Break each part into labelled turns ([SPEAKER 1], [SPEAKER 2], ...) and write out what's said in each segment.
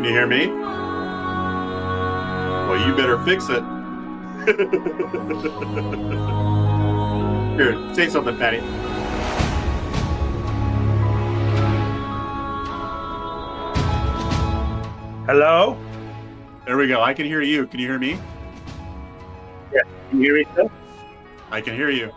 [SPEAKER 1] you hear me? Well, you better fix it. Here, say something, Patty.
[SPEAKER 2] Hello?
[SPEAKER 1] There we go. I can hear you. Can you hear me?
[SPEAKER 2] Yeah. Can you hear me still?
[SPEAKER 1] I can hear you.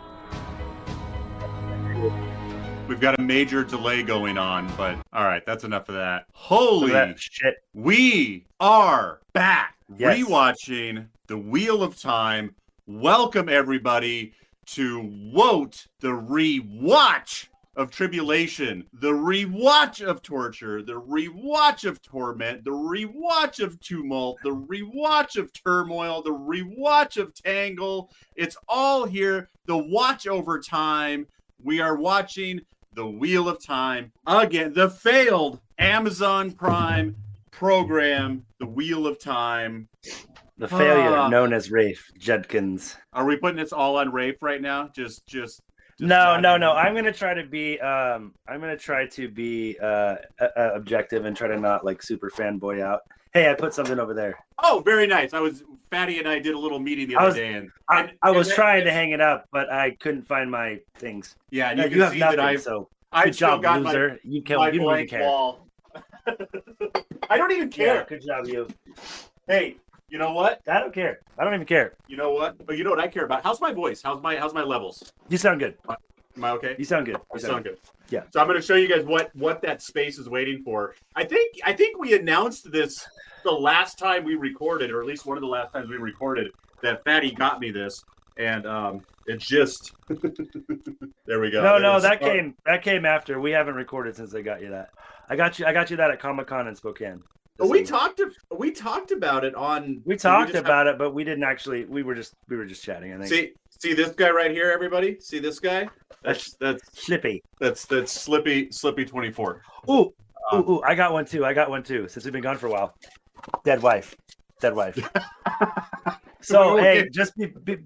[SPEAKER 1] We've got a major delay going on, but all right, that's enough of that. Holy
[SPEAKER 2] shit.
[SPEAKER 1] We are back.
[SPEAKER 2] Yes.
[SPEAKER 1] Rewatching The Wheel of Time. Welcome, everybody, to WoT, the rewatch of Tribulation, the rewatch of torture, the rewatch of torment, the rewatch of tumult, the rewatch of turmoil, the rewatch of tangle. It's all here. The watch over time. We are watching The Wheel of Time again. The failed Amazon Prime program, The Wheel of Time.
[SPEAKER 2] The failure known as Rafe Judkins.
[SPEAKER 1] Are we putting this all on Rafe right now? Just
[SPEAKER 2] No. I'm gonna try to be objective and try to not like super fanboy out. Hey, I put something over there.
[SPEAKER 1] Oh, very nice. Fatty and I did a little meeting the other day, and
[SPEAKER 2] I was trying to hang it up, but I couldn't find my things.
[SPEAKER 1] Yeah, and
[SPEAKER 2] no,
[SPEAKER 1] you
[SPEAKER 2] have
[SPEAKER 1] see
[SPEAKER 2] nothing.
[SPEAKER 1] That
[SPEAKER 2] so
[SPEAKER 1] I've
[SPEAKER 2] good job,
[SPEAKER 1] got
[SPEAKER 2] loser. You don't even care.
[SPEAKER 1] Wall. I don't even care.
[SPEAKER 2] Yeah, good job, you.
[SPEAKER 1] Hey, you know what?
[SPEAKER 2] I don't care. I don't even care.
[SPEAKER 1] You know what? But you know what I care about? How's my voice? How's my levels?
[SPEAKER 2] You sound good.
[SPEAKER 1] Am I okay?
[SPEAKER 2] You sound good.
[SPEAKER 1] I sound good.
[SPEAKER 2] Yeah.
[SPEAKER 1] So I'm going to show you guys what that space is waiting for. I think we announced this the last time we recorded, or at least one of the last times we recorded, that Fatty got me this, and it's just there we go.
[SPEAKER 2] No, that came after. We haven't recorded since I got you that. I got you that at Comic-Con in Spokane.
[SPEAKER 1] We talked about it on.
[SPEAKER 2] We talked about it, but we didn't actually. We were just chatting. I think.
[SPEAKER 1] See this guy right here, everybody. See this guy? That's
[SPEAKER 2] Slippy.
[SPEAKER 1] That's Slippy 24.
[SPEAKER 2] Ooh, I got one too. Since we've been gone for a while. Dead wife. So hey, just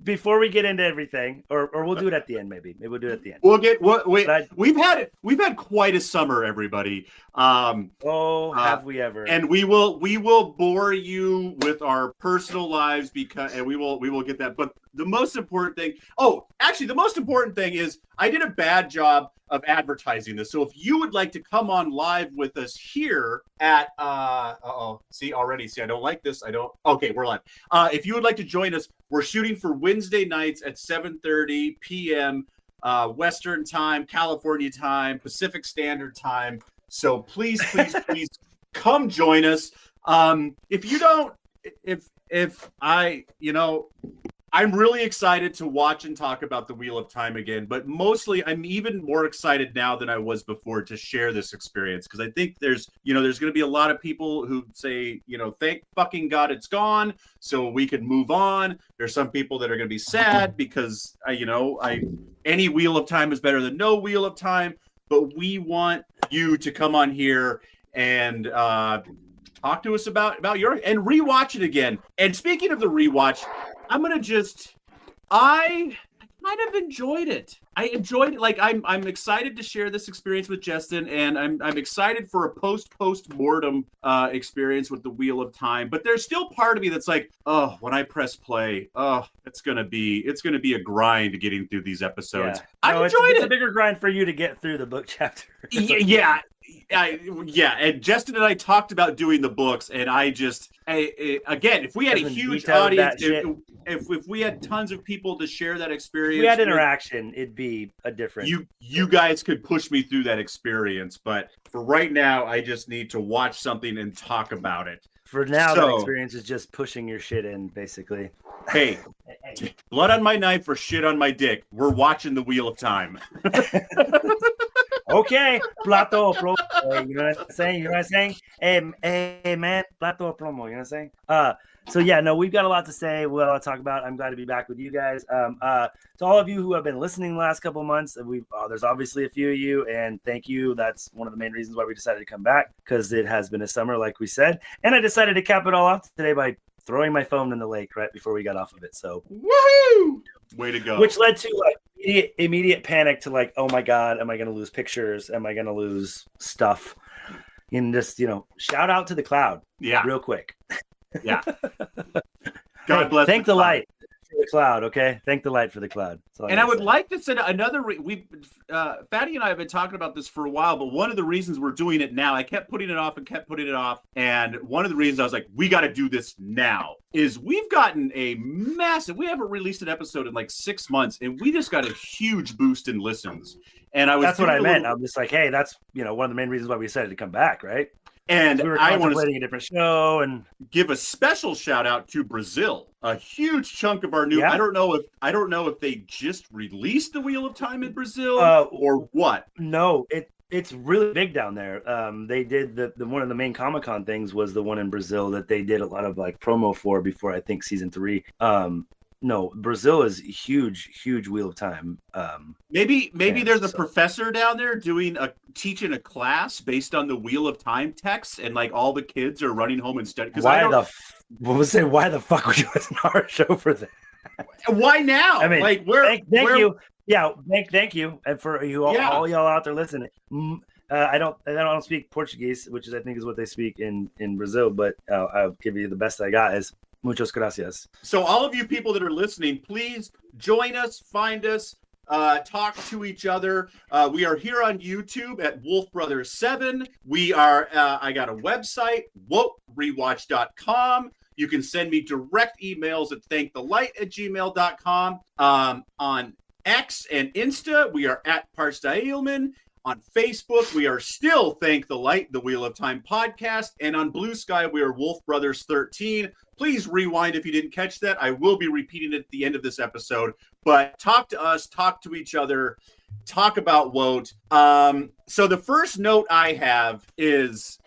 [SPEAKER 2] before we get into everything, or we'll do it at the end. Maybe we'll do it at the end.
[SPEAKER 1] We've had quite a summer, everybody.
[SPEAKER 2] Have we ever?
[SPEAKER 1] And we will bore you with our personal lives and we will get that. But the most important thing. The most important thing is I did a bad job of advertising this. So if you would like to come on live with us here at I don't like this. Okay, we're live. If you would like to join us, we're shooting for Wednesday nights at 7:30 p.m. Western time, California time, Pacific Standard Time. So please come join us. I'm really excited to watch and talk about the Wheel of Time again, but mostly I'm even more excited now than I was before to share this experience, because I think there's going to be a lot of people who say, thank fucking God it's gone so we can move on. There's some people that are going to be sad because any Wheel of Time is better than no Wheel of Time, but we want you to come on here and talk to us about and rewatch it again. And speaking of the rewatch, I kind of enjoyed it. I enjoyed it. Like I'm excited to share this experience with Justin, and I'm excited for a post-mortem experience with the Wheel of Time. But there's still part of me that's like, when I press play, it's gonna be a grind getting through these episodes. Yeah. I enjoyed it.
[SPEAKER 2] It's a bigger grind for you to get through the book chapter.
[SPEAKER 1] Yeah. And Justin and I talked about doing the books, and again, if we had a huge audience, if we had tons of people to share that experience, if
[SPEAKER 2] we had interaction, it'd be a different.
[SPEAKER 1] You guys could push me through that experience, but for right now, I just need to watch something and talk about it.
[SPEAKER 2] For now, that experience is just pushing your shit in, basically.
[SPEAKER 1] Hey, blood on my knife or shit on my dick. We're watching the Wheel of Time.
[SPEAKER 2] Okay, plato plomo. You know what I'm saying? Hey, man, plato plomo. You know what I'm saying? So yeah, no, we've got a lot to say. We've got a lot to talk about. I'm glad to be back with you guys. To all of you who have been listening the last couple of months, there's obviously a few of you, and thank you. That's one of the main reasons why we decided to come back, because it has been a summer, like we said, and I decided to cap it all off today by throwing my phone in the lake right before we got off of it. So
[SPEAKER 1] woohoo! Way to go.
[SPEAKER 2] Which led to like immediate panic to like, oh my God, am I going to lose pictures? Am I going to lose stuff? You can just, shout out to the cloud.
[SPEAKER 1] Yeah.
[SPEAKER 2] Real quick.
[SPEAKER 1] Yeah. God bless.
[SPEAKER 2] Thank the light for the cloud. Okay. Thank the light for the cloud.
[SPEAKER 1] And I would like to say another. Fatty and I have been talking about this for a while, but one of the reasons we're doing it now, I kept putting it off, and one of the reasons I was like, we got to do this now, is we've gotten a massive. We haven't released an episode in like 6 months, and we just got a huge boost in listens. And that's
[SPEAKER 2] what I meant. I'm just like, hey, that's one of the main reasons why we decided to come back, right?
[SPEAKER 1] And
[SPEAKER 2] we were
[SPEAKER 1] I want
[SPEAKER 2] to a different show and
[SPEAKER 1] give a special shout out to Brazil. A huge chunk of our new. Yeah. I don't know if they just released the Wheel of Time in Brazil or what.
[SPEAKER 2] No, it's really big down there. They did the one of the main Comic-Con things was the one in Brazil that they did a lot of like promo for before I think season 3. No, Brazil is huge Wheel of Time.
[SPEAKER 1] Maybe there's a professor down there teaching a class based on the Wheel of Time text, and like all the kids are running home and studying.
[SPEAKER 2] Why the fuck would you listen to our show for that?
[SPEAKER 1] Why now?
[SPEAKER 2] I mean,
[SPEAKER 1] like
[SPEAKER 2] thank you. Yeah, thank you, and for you all y'all out there listening. I don't speak Portuguese, which I think is what they speak in Brazil, but I'll give you the best I got is. Muchas gracias.
[SPEAKER 1] So all of you people that are listening, please join us, find us, talk to each other. We are here on YouTube at Wolf Brothers 7. We are, I got a website, reWatch.com. You can send me direct emails at thankthelight@gmail.com. On X and Insta, we are at Parstailman. On Facebook, we are still Thank the Light, the Wheel of Time podcast. And on Blue Sky, we are Wolf Brothers 13. Please rewind if you didn't catch that. I will be repeating it at the end of this episode. But talk to us, talk to each other, talk about WoT. So the first note I have is,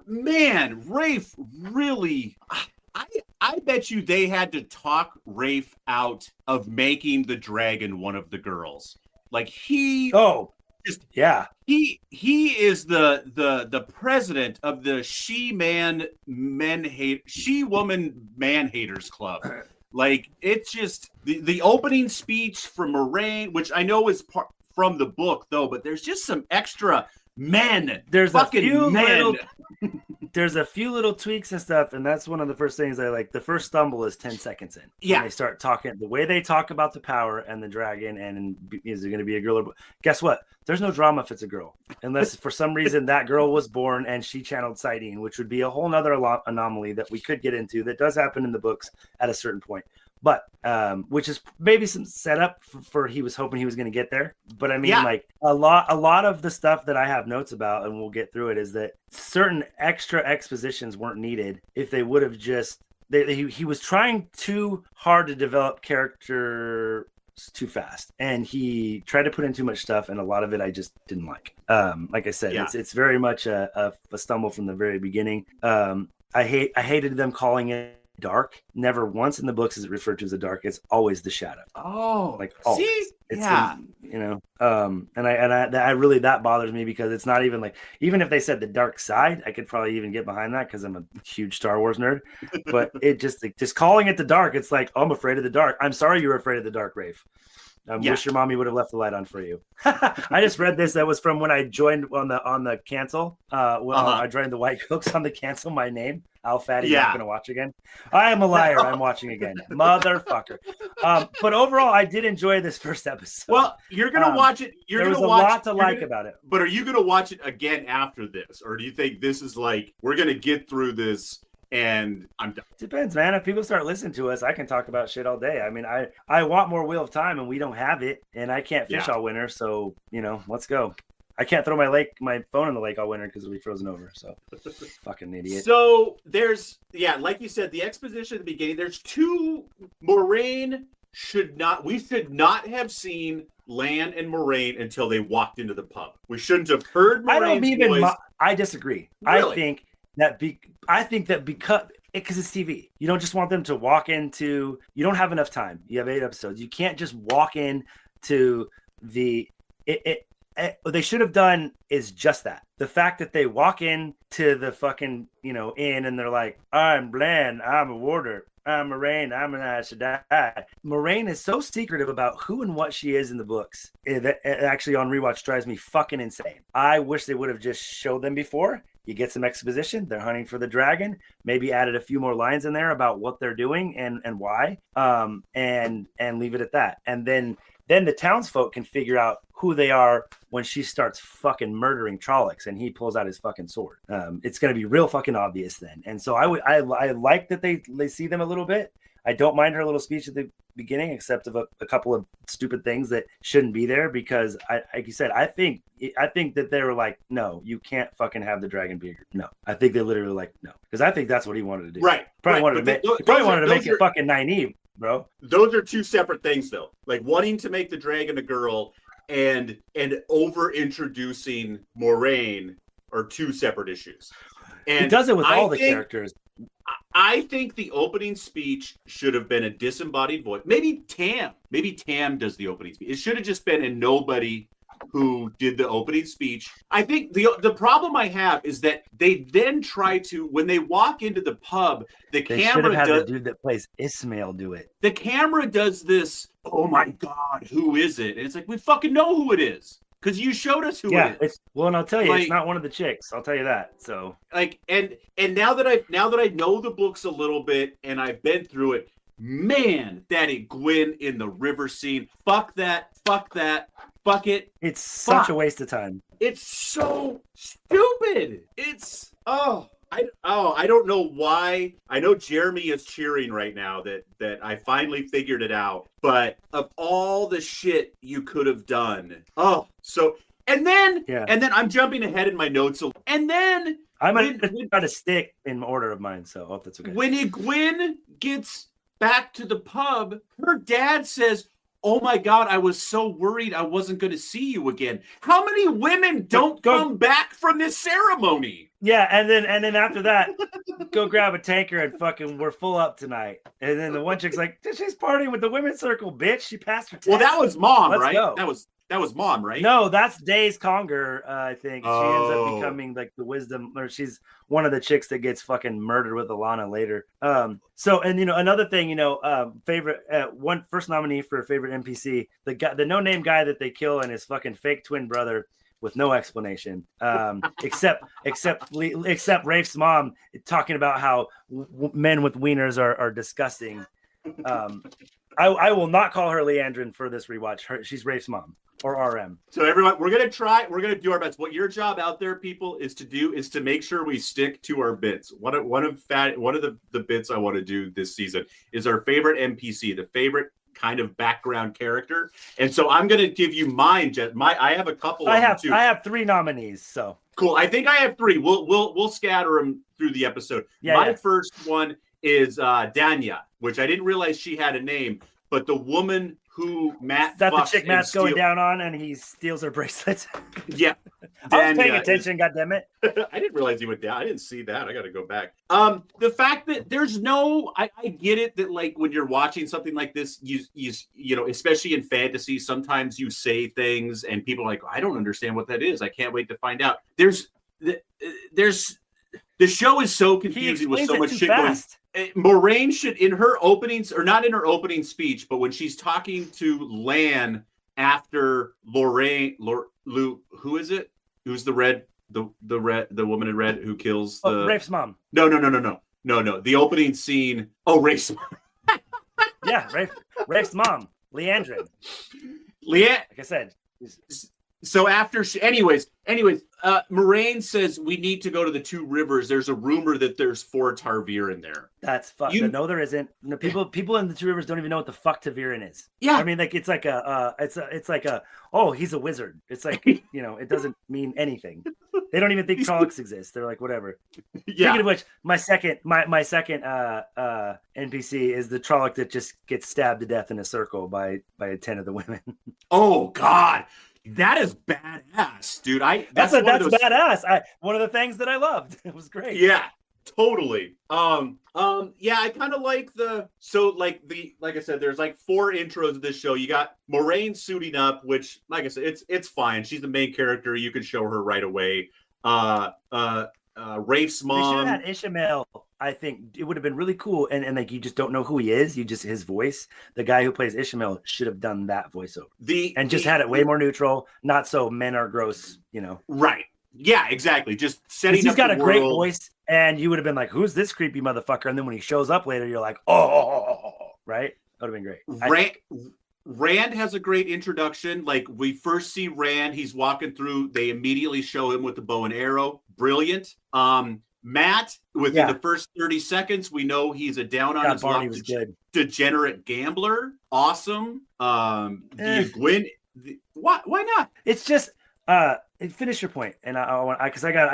[SPEAKER 1] man, Rafe really... I bet you they had to talk Rafe out of making the dragon one of the girls. Like he...
[SPEAKER 2] Yeah,
[SPEAKER 1] he is the president of the she-woman man haters club. Like it's just the opening speech from Moraine, which I know is from the book though, but there's just some extra men. There's a
[SPEAKER 2] few little tweaks and stuff, and that's one of the first things I like. The first stumble is 10 seconds in.
[SPEAKER 1] Yeah,
[SPEAKER 2] when they start talking the way they talk about the power and the dragon, and is it going to be a girl? Guess what? There's no drama if it's a girl, unless for some reason that girl was born and she channeled sighting, which would be a whole nother anomaly that we could get into. That does happen in the books at a certain point. But which is maybe some setup for he was hoping he was going to get there. But I mean, like a lot of the stuff that I have notes about, and we'll get through it, is that certain extra expositions weren't needed if they would have just. He was trying too hard to develop character too fast, and he tried to put in too much stuff, and a lot of it I just didn't like. Like I said, it's very much a stumble from the very beginning. I hated them calling it dark. Never once in the books is it referred to as a dark. It's always the shadow.
[SPEAKER 1] Oh,
[SPEAKER 2] like always.
[SPEAKER 1] See?
[SPEAKER 2] It's
[SPEAKER 1] yeah.
[SPEAKER 2] And I really, that bothers me because it's not even like, even if they said the dark side, I could probably even get behind that because I'm a huge Star Wars nerd. But it just calling it the dark, it's like, oh, I'm afraid of the dark. I'm sorry you're afraid of the dark, Rafe. I wish your mommy would have left the light on for you. I just read this. That was from when I joined on the cancel. I joined the White Cooks on the cancel my name. Al Fatty, not going to watch again. I am a liar. I'm watching again. Motherfucker. But overall, I did enjoy this first episode.
[SPEAKER 1] Well, you're going to watch it.
[SPEAKER 2] There was a lot to like about it.
[SPEAKER 1] But are you going to watch it again after this? Or do you think this is like, we're going to get through this and I'm done?
[SPEAKER 2] Depends, man. If people start listening to us, I can talk about shit all day. I mean, I want more Wheel of Time, and we don't have it, and I can't fish all winter. So, let's go. I can't throw my phone in the lake all winter because it'll be frozen over. So, fucking idiot.
[SPEAKER 1] So there's, like you said, the exposition at the beginning. There's two. Moraine we should not have seen Lan and Moraine until they walked into the pub. We shouldn't have heard Moraine's voice.
[SPEAKER 2] I disagree.
[SPEAKER 1] Really?
[SPEAKER 2] I think that because it's TV, you don't just want them to walk into. You don't have enough time. You have 8 episodes. You can't just walk into the. What they should have done is just that. The fact that they walk in to the fucking, inn and they're like, I'm Bland, I'm a warder, I'm Moraine, I'm an Ashadai. Moraine is so secretive about who and what she is in the books. It actually on reWatch drives me fucking insane. I wish they would have just showed them before You get some exposition. They're hunting for the dragon. Maybe added a few more lines in there about what they're doing and why. And leave it at that. And then the townsfolk can figure out who they are when she starts fucking murdering Trollocs and he pulls out his fucking sword. It's going to be real fucking obvious then. And so I like that they see them a little bit. I don't mind her little speech at the beginning, except of a couple of stupid things that shouldn't be there because, like you said, I think that they were like, no, you can't fucking have the dragon be here. No, I think they literally were like, no, because I think that's what he wanted to do.
[SPEAKER 1] Right.
[SPEAKER 2] Probably wanted to make it fucking Nynaeve, bro.
[SPEAKER 1] Those are two separate things, though. Like wanting to make the dragon a girl and over introducing Moraine are two separate issues. And
[SPEAKER 2] he does it with all the characters.
[SPEAKER 1] I think the opening speech should have been a disembodied voice. Maybe Tam does the opening speech. It should have just been a nobody who did the opening speech. I think the problem I have is that they then try to, when they walk into the pub, the camera
[SPEAKER 2] should have had the dude that plays Ismail do it.
[SPEAKER 1] The camera does this, oh my God, who is it? And it's like, we fucking know who it is. Because you showed us who it is.
[SPEAKER 2] Well, and I'll tell you, it's not one of the chicks. I'll tell you that. So,
[SPEAKER 1] like, and now that I know the books a little bit and I've been through it, man, that Egwene in the river scene. Fuck that. Fuck it.
[SPEAKER 2] It's such a waste of time.
[SPEAKER 1] It's so stupid. It's I don't know why. I know Jeremy is cheering right now that I finally figured it out. But of all the shit you could have done, and then I'm jumping ahead in my notes. And then
[SPEAKER 2] I'm going to try to stick in order of mine, so I hope that's okay.
[SPEAKER 1] When Egwene gets back to the pub, her dad says, "Oh my God, I was so worried I wasn't going to see you again." How many women don't come back from this ceremony?
[SPEAKER 2] Yeah, and then after that, go grab a tanker and fucking we're full up tonight. And then the one chick's like, she's partying with the women's circle, bitch. She passed her test.
[SPEAKER 1] Well, that was mom,
[SPEAKER 2] Let's
[SPEAKER 1] right?
[SPEAKER 2] Go.
[SPEAKER 1] That was mom, right?
[SPEAKER 2] No, that's Days Conger, I think. She ends up becoming like the wisdom, or she's one of the chicks that gets fucking murdered with Alana later. So, and another thing, favorite first nominee for favorite NPC, the no-name guy that they kill and his fucking fake twin brother with no explanation, except Rafe's mom talking about how men with wieners are disgusting. I will not call her Leandrin for this rewatch. She's Rafe's mom or RM.
[SPEAKER 1] So everyone, we're gonna do our best. What your job out there, people, is to make sure we stick to our bits. One of the bits I want to do this season is our favorite NPC, the favorite kind of background character. And so I'm gonna give you mine, Jet. I have a couple.
[SPEAKER 2] I have 3 nominees. So
[SPEAKER 1] cool. I think I have 3. We'll scatter them through the episode. My first one is Danya, which I didn't realize she had a name, but the woman who Matt
[SPEAKER 2] the chick Matt's going down on and he steals her bracelets.
[SPEAKER 1] Yeah.
[SPEAKER 2] I was paying attention, goddammit.
[SPEAKER 1] I didn't realize he went down. I didn't see that. I gotta go back. The fact that there's I get it that like when you're watching something like this, you know, especially in fantasy, sometimes you say things and people are like, I don't understand what that is. I can't wait to find out. The show is so confusing with so much shit going. Moraine should, in her openings, or not in her opening speech, but when she's talking to Lan after Lorraine, who is it? Who's the woman in red who kills the
[SPEAKER 2] Rafe's mom?
[SPEAKER 1] No. The opening scene. Oh, Rafe's mom.
[SPEAKER 2] Yeah, Rafe's mom, Leandrin.
[SPEAKER 1] Like
[SPEAKER 2] I said.
[SPEAKER 1] So after anyways, Moraine says we need to go to the 2 rivers. There's a rumor that there's 4 Tarviran there.
[SPEAKER 2] That's fuck. No, there isn't. No, people in the 2 rivers don't even know what the fuck Tarviran is.
[SPEAKER 1] Yeah,
[SPEAKER 2] I mean, like it's like oh, he's a wizard. It's like it doesn't mean anything. They don't even think Trollocs exist. They're like whatever. Yeah. Speaking of which, my second NPC is the Trolloc that just gets stabbed to death in a circle by 10 of the women. Oh God. That is badass, dude. That's badass. One of the things that I loved. It was great.
[SPEAKER 1] Yeah, totally. Yeah, I kind of like like I said, there's like 4 intros of this show. You got Moraine suiting up, which, like I said, it's fine. She's the main character. You can show her right away. Rafe's mom.
[SPEAKER 2] They should have had Ishmael. I think it would have been really cool. And like, you just don't know who he is. You just, his voice, the guy who plays Ishmael should have done that voiceover. Had it way more neutral. Not so men are gross,
[SPEAKER 1] Right. Yeah, exactly. Just setting
[SPEAKER 2] He's
[SPEAKER 1] up
[SPEAKER 2] got
[SPEAKER 1] the
[SPEAKER 2] a great
[SPEAKER 1] world.
[SPEAKER 2] voice, and you would have been like, "Who's this creepy motherfucker?" And then when he shows up later, you're like, "Oh, right." That would have been great.
[SPEAKER 1] Rand has a great introduction. Like we first see Rand, he's walking through. They immediately show him with the bow and arrow. Brilliant. Matt, within the first 30 seconds, we know he's a down on his luck degenerate gambler. Awesome. The Egwene. Why not?
[SPEAKER 2] It's just finish your point, and I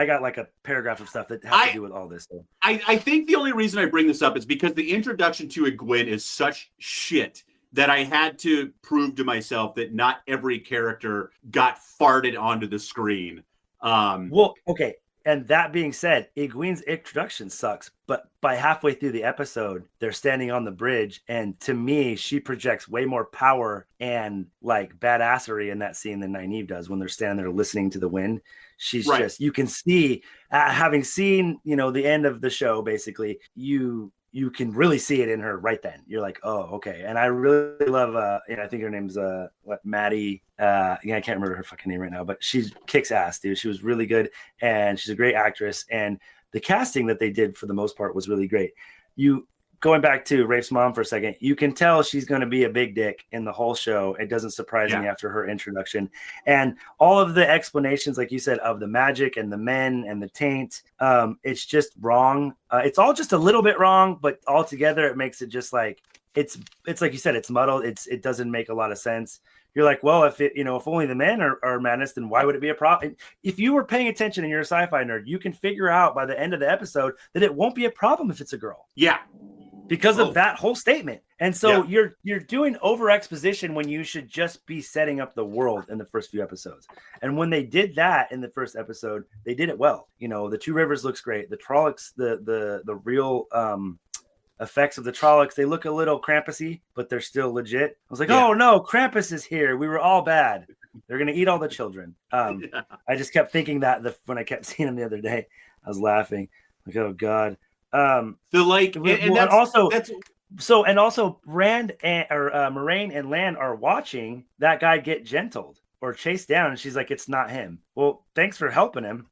[SPEAKER 2] got like a paragraph of stuff that has to do with all this. So.
[SPEAKER 1] I think the only reason I bring this up is because the introduction to Egwene is such shit that I had to prove to myself that not every character got farted onto the screen.
[SPEAKER 2] Well, okay. And that being said, Egwene's introduction sucks, but by halfway through the episode, they're standing on the bridge, and to me, she projects way more power and like badassery in that scene than Nynaeve does when they're standing there listening to the wind. She's just, you can see, having seen, the end of the show, basically, you can really see it in her right then. You're like, oh, okay. And I really love, I think her name's Maddie. I can't remember her fucking name right now, but she kicks ass, dude. She was really good, and she's a great actress. And the casting that they did for the most part was really great. Going back to Rafe's mom for a second, you can tell she's going to be a big dick in the whole show. It doesn't surprise me after her introduction. And all of the explanations, like you said, of the magic and the men and the taint, it's just wrong. It's all just a little bit wrong, but altogether it makes it just like, it's like you said, it's muddled. It doesn't make a lot of sense. You're like, well, if only the men are madness, then why would it be a problem? If you were paying attention and you're a sci-fi nerd, you can figure out by the end of the episode that it won't be a problem if it's a girl.
[SPEAKER 1] Yeah.
[SPEAKER 2] Because of that whole statement. And so you're doing over exposition when you should just be setting up the world in the first few episodes. And when they did that in the first episode, they did it well. The Two Rivers looks great. The Trollocs, the real effects of the Trollocs, they look a little Krampusy, but they're still legit. I was like, oh no, Krampus is here. We were all bad. They're going to eat all the children. I just kept thinking that when I kept seeing them the other day, I was laughing. Like, oh God. Also Rand and Moraine and Lan are watching that guy get gentled or chased down, and she's like, it's not him. Well, thanks for helping him.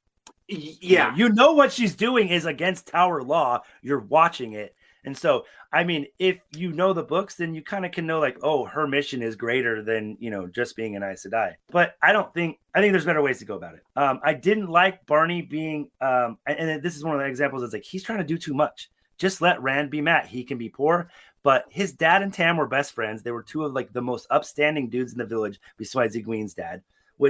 [SPEAKER 1] Yeah,
[SPEAKER 2] what she's doing is against Tower law. You're watching it. And so, I mean, if you know the books, then you kind of can know, like, oh, her mission is greater than, just being an Aes Sedai. But I think there's better ways to go about it. I didn't like Barney being, and this is one of the examples that's like, he's trying to do too much. Just let Rand be Matt. He can be poor. But his dad and Tam were best friends. They were two of like the most upstanding dudes in the village besides Egwene's dad,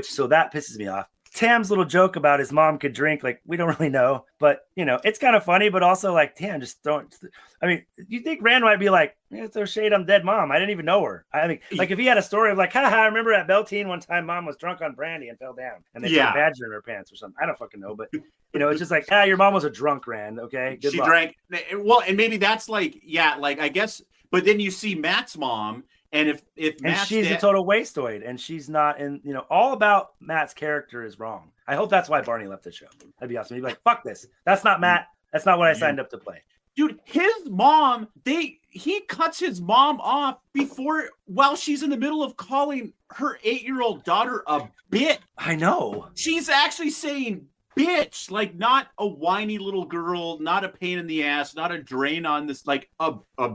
[SPEAKER 2] so that pisses me off. Tam's little joke about his mom could drink, like, we don't really know, but it's kind of funny, but also like, damn, just don't. I mean, you think Rand might be like, throw shade on dead mom. I didn't even know her. I mean, like if he had a story of like, haha, I remember at Beltane one time mom was drunk on brandy and fell down and they put a badger in her pants or something. I don't fucking know, but it's just like, your mom was a drunk, Rand. Okay. Good
[SPEAKER 1] she
[SPEAKER 2] luck.
[SPEAKER 1] Drank. Well, and maybe that's like, like, I guess, but then you see Matt's mom. And if Matt's
[SPEAKER 2] she's a total wasteoid, and she's not in, all about Matt's character is wrong. I hope that's why Barney left the show. That'd be awesome. He'd be like, fuck this. That's not Matt. That's not what I signed up to play.
[SPEAKER 1] Dude, his mom, he cuts his mom off while she's in the middle of calling her 8-year-old daughter a bitch.
[SPEAKER 2] I know.
[SPEAKER 1] She's actually saying bitch, like not a whiny little girl, not a pain in the ass, not a drain on this, like a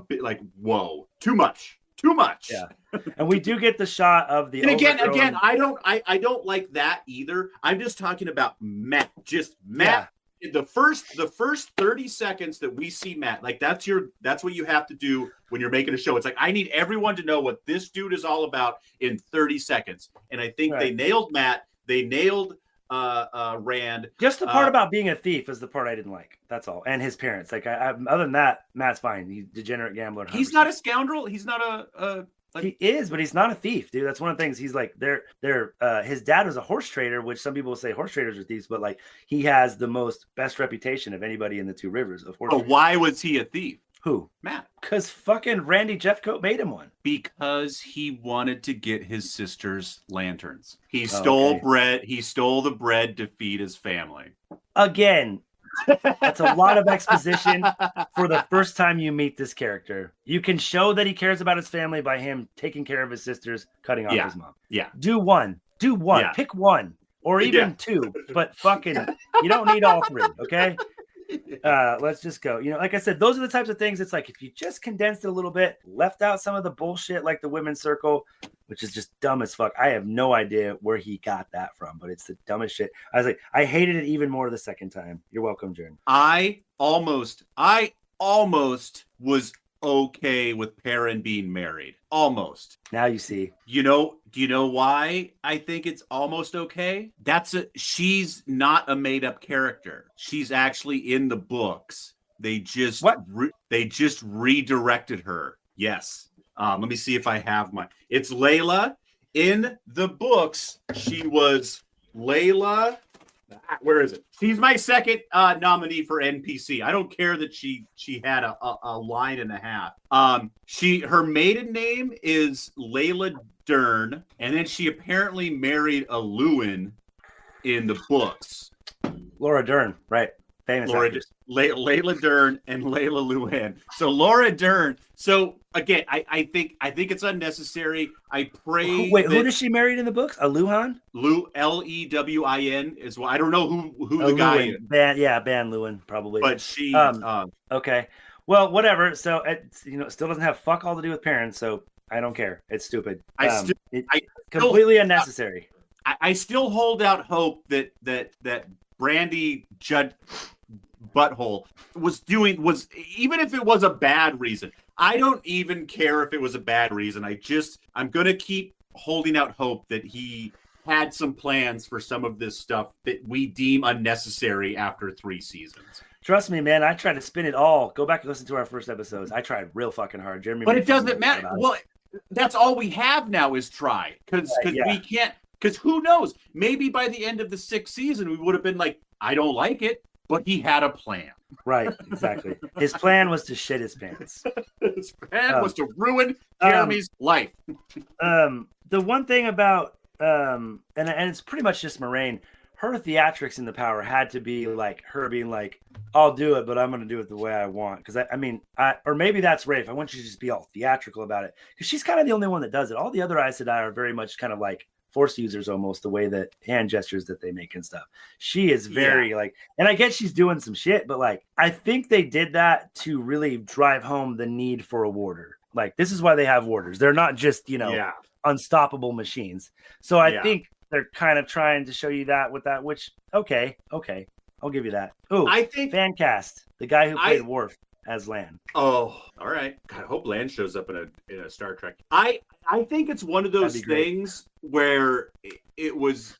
[SPEAKER 1] bit, like, whoa, too much.
[SPEAKER 2] Yeah, and we do get the shot of the.
[SPEAKER 1] And again, I don't like that either. I'm just talking about Matt. Just Matt. Yeah. The first 30 seconds that we see Matt, like that's what you have to do when you're making a show. It's like, I need everyone to know what this dude is all about in 30 seconds. And I think they nailed Matt. They nailed Rand.
[SPEAKER 2] Just the part about being a thief is the part I didn't like. That's all. And his parents. Like, other than that, Matt's fine. He's a degenerate gambler. 100%.
[SPEAKER 1] He's not a scoundrel. He's not a
[SPEAKER 2] he is, but he's not a thief, dude. That's one of the things. He's like, his dad was a horse trader, which some people will say horse traders are thieves, but like he has the best reputation of anybody in the Two Rivers of horse.
[SPEAKER 1] But why was he a thief?
[SPEAKER 2] Who?
[SPEAKER 1] Matt.
[SPEAKER 2] Because fucking Randy Jeffcoat made him one.
[SPEAKER 1] Because he wanted to get his sister's lanterns. He stole bread. He stole the bread to feed his family.
[SPEAKER 2] Again, that's a lot of exposition for the first time you meet this character. You can show that he cares about his family by him taking care of his sisters, cutting off his mom.
[SPEAKER 1] Yeah.
[SPEAKER 2] Do one.
[SPEAKER 1] Yeah.
[SPEAKER 2] Pick one. or even 2, but fucking, you don't need all 3. Okay. Let's just go. Like I said, those are the types of things. It's like if you just condensed it a little bit, left out some of the bullshit like the women's circle, which is just dumb as fuck. I have no idea where he got that from, but it's the dumbest shit. I was like, I hated it even more the second time. You're welcome, Jordan.
[SPEAKER 1] I almost was okay with Perrin being married. Almost.
[SPEAKER 2] Now you see.
[SPEAKER 1] Do you know why I think it's almost okay? She's not a made up character. She's actually in the books. They just redirected her. Yes. Let me see if I have it's Layla. In the books, she was Layla. Where is it? She's my second nominee for NPC. I don't care that she had a line and a half. Her maiden name is Layla Dern, and then she apparently married a Lewin in the books.
[SPEAKER 2] Laura Dern, right? Famous actress.
[SPEAKER 1] Layla Dern and Layla Lewin. So Laura Dern. So again, I think it's unnecessary. I pray.
[SPEAKER 2] Wait, who does she marry in the books? A Luhan?
[SPEAKER 1] Lewin is what I don't know who the guy is.
[SPEAKER 2] Ban Lewin probably.
[SPEAKER 1] But she.
[SPEAKER 2] Okay. Well, whatever. So it still doesn't have fuck all to do with parents. So I don't care. It's stupid. Completely unnecessary.
[SPEAKER 1] I still hold out hope that Brandy Judd Butthole was even if it was a bad reason. I don't even care if it was a bad reason. I'm gonna keep holding out hope that he had some plans for some of this stuff that we deem unnecessary after 3 seasons.
[SPEAKER 2] Trust me, man. I tried to spin it all. Go back and listen to our first episodes. I tried real fucking hard, Jeremy.
[SPEAKER 1] But it doesn't matter. Well, that's all we have now is try because we can't. Because who knows? Maybe by the end of the 6th season, we would have been like, I don't like it, but he had a plan.
[SPEAKER 2] Right, exactly. His plan was to shit his pants.
[SPEAKER 1] His plan was to ruin Jeremy's life.
[SPEAKER 2] The one thing about, and it's pretty much just Moraine, her theatrics in the power had to be like her being like, I'll do it, but I'm going to do it the way I want. Because or maybe that's Rafe. I want you to just be all theatrical about it. Because she's kind of the only one that does it. All the other Aes Sedai are very much kind of like Force users almost, the way that hand gestures that they make and stuff. She is very and I guess she's doing some shit, but like, I think they did that to really drive home the need for a warder. Like, this is why they have warders. They're not just, unstoppable machines. So I think they're kind of trying to show you that with that, which, okay. I'll give you that. Oh, I think fan cast, the guy who played Worf as Lan.
[SPEAKER 1] Oh, all right. God, I hope Lan shows up in a Star Trek. I think it's one of those things where it was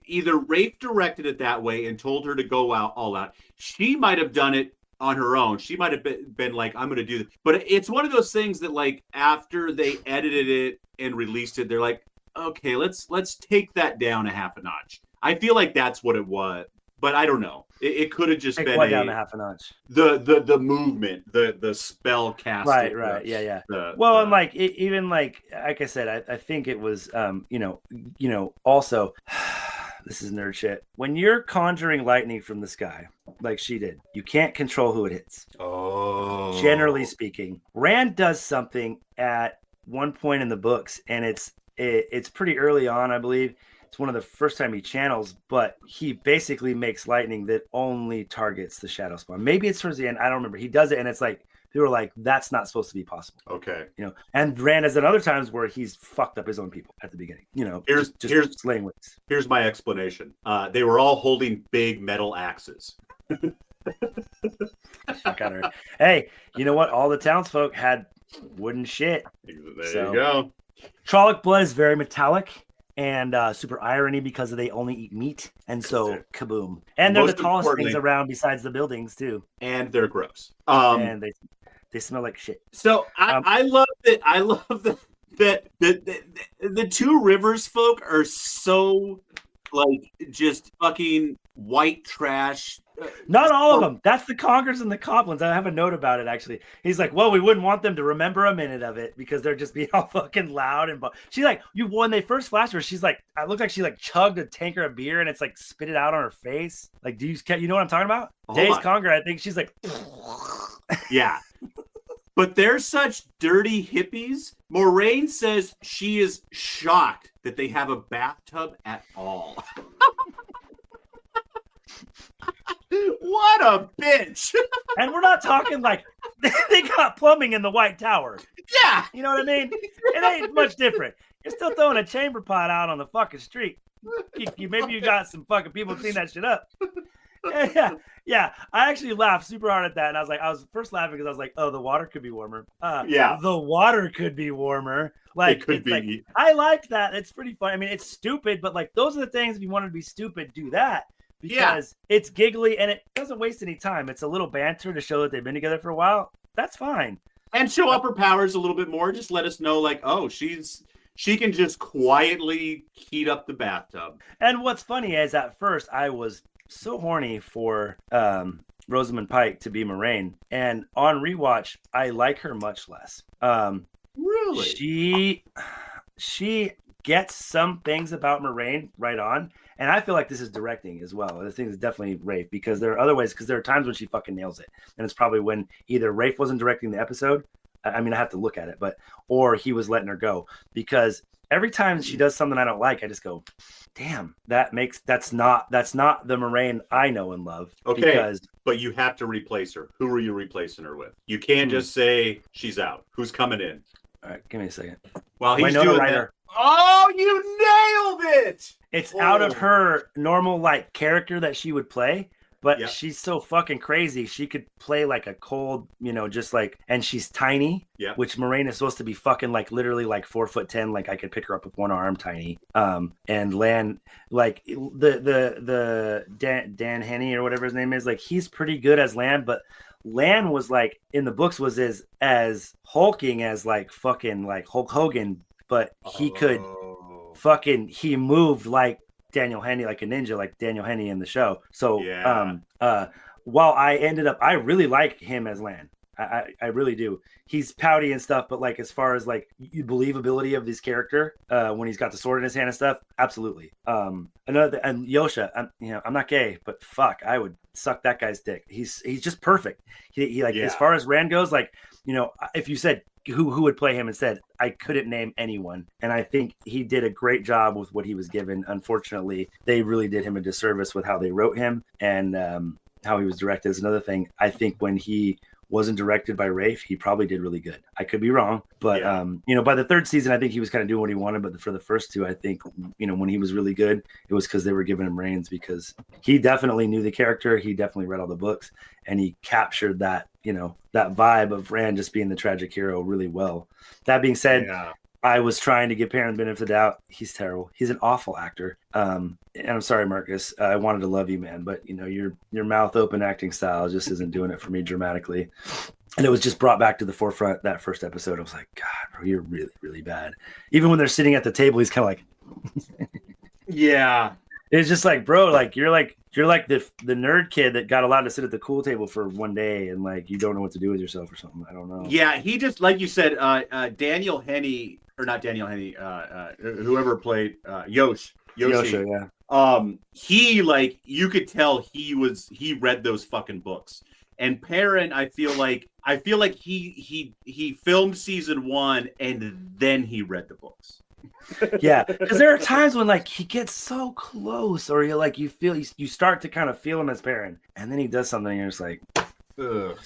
[SPEAKER 1] either Rafe directed it that way and told her to go out all out. She might have done it on her own. She might have been like, I'm going to do this. But it's one of those things that, like, after they edited it and released it, they're like, okay, let's take that down a half a notch. I feel like that's what it was. But I don't know. It could have just been
[SPEAKER 2] down a half a notch.
[SPEAKER 1] The movement, the spell casting.
[SPEAKER 2] Right. Yeah. And like even like I said, I think it was also this is nerd shit. When you're conjuring lightning from the sky, like she did, you can't control who it hits.
[SPEAKER 1] Oh.
[SPEAKER 2] Generally speaking, Rand does something at one point in the books, and it's pretty early on, I believe. It's one of the first time he channels, but he basically makes lightning that only targets the shadow spawn. Maybe it's towards the end. I don't remember. He does it, and it's like, people are like, that's not supposed to be possible.
[SPEAKER 1] Okay.
[SPEAKER 2] And Rand has done other times where he's fucked up his own people at the beginning. Here's slaying wits.
[SPEAKER 1] Here's my explanation. They were all holding big metal axes.
[SPEAKER 2] Fuck out of her. Hey, you know what? All the townsfolk had wooden shit.
[SPEAKER 1] There you go.
[SPEAKER 2] Trolloc blood is very metallic. And super irony because they only eat meat. And so, kaboom. And they're the tallest things around besides the buildings, too.
[SPEAKER 1] And they're gross.
[SPEAKER 2] And they smell like shit.
[SPEAKER 1] So, I love that. I love that the Two Rivers folk are so, like, just fucking white trash.
[SPEAKER 2] Not all of them. That's the Congers and the Coblins. I have a note about it, actually. He's like, well, we wouldn't want them to remember a minute of it because they're just being all fucking loud. And she's like, when they first flashed her, she's like, I looked like she like chugged a tanker of beer and it's like spit it out on her face. Like, you know what I'm talking about? Days Conger, I think she's like,
[SPEAKER 1] yeah. But they're such dirty hippies. Moraine says she is shocked that they have a bathtub at all. What a bitch.
[SPEAKER 2] And we're not talking like they got plumbing in the White Tower.
[SPEAKER 1] Yeah.
[SPEAKER 2] You know what I mean? It ain't much different. You're still throwing a chamber pot out on the fucking street. Maybe you got some fucking people clean that shit up. Yeah. I actually laughed super hard at that, and I was first laughing because I was like, "Oh, the water could be warmer." The water could be warmer. Like,
[SPEAKER 1] it could be.
[SPEAKER 2] Like, I liked that. It's pretty fun. I mean, it's stupid, but like those are the things. If you wanted to be stupid, do that because it's giggly and it doesn't waste any time. It's a little banter to show that they've been together for a while. That's fine.
[SPEAKER 1] And show up her powers a little bit more. Just let us know, like, oh, she can just quietly heat up the bathtub.
[SPEAKER 2] And what's funny is at first I was so horny for Rosamund Pike to be Moraine, and on rewatch I like her much less.
[SPEAKER 1] Really?
[SPEAKER 2] She gets some things about Moraine right on, and I feel like this is directing as well. This thing is definitely Rafe, because there are other ways, because there are times when she fucking nails it, and it's probably when either Rafe wasn't directing the episode. I mean, I have to look at it, or he was letting her go, because every time she does something I don't like, I just go, damn, that's not the Moraine I know and love.
[SPEAKER 1] Okay, but you have to replace her. Who are you replacing her with? You can't just say she's out. Who's coming in?
[SPEAKER 2] All right, give me a second.
[SPEAKER 1] Well, he's doing that. Oh, you nailed it!
[SPEAKER 2] It's out of her normal like character that she would play, but she's so fucking crazy. She could play like a cold, just like, and she's tiny, which Moraine is supposed to be fucking like literally like 4'10", like I could pick her up with one arm, tiny. And Lan, like the Dan Henney or whatever his name is, like he's pretty good as Lan, but Lan was like in the books was as hulking as like fucking like Hulk Hogan, but he could he moved like Daniel Henney, like a ninja, like Daniel Henney in the show. So while I really like him as Lan. I really do. He's pouty and stuff, but like as far as like believability of this character, when he's got the sword in his hand and stuff, absolutely. And Yosha, I'm not gay, but fuck, I would suck that guy's dick. He's just perfect. He like as far as Rand goes, like if you said who would play him instead, I couldn't name anyone, and I think he did a great job with what he was given. Unfortunately, they really did him a disservice with how they wrote him and how he was directed. Is another thing. I think when he wasn't directed by Rafe, he probably did really good. I could be wrong, but by the third season, I think he was kind of doing what he wanted. But for the first two, I think when he was really good, it was because they were giving him reins, because he definitely knew the character. He definitely read all the books, and he captured that that vibe of Rand just being the tragic hero really well. That being said, I was trying to give Perrin the benefit of the doubt. He's terrible. He's an awful actor. And I'm sorry, Marcus. I wanted to love you, man, but your mouth open acting style just isn't doing it for me dramatically. And it was just brought back to the forefront that first episode. I was like, God, bro, you're really, really bad. Even when they're sitting at the table, he's kind of like, yeah. It's just like, bro, like you're like the nerd kid that got allowed to sit at the cool table for one day and like you don't know what to do with yourself or something. I don't know.
[SPEAKER 1] Yeah, he just, like you said, Daniel Henney, or not Daniel Henney, whoever played Yoshi,
[SPEAKER 2] yeah.
[SPEAKER 1] He, like, you could tell he read those fucking books. And Perrin, I feel like he filmed season 1 and then he read the books.
[SPEAKER 2] Yeah, because there are times when like he gets so close, or you start to kind of feel him as Perrin, and then he does something and you're just like, ugh.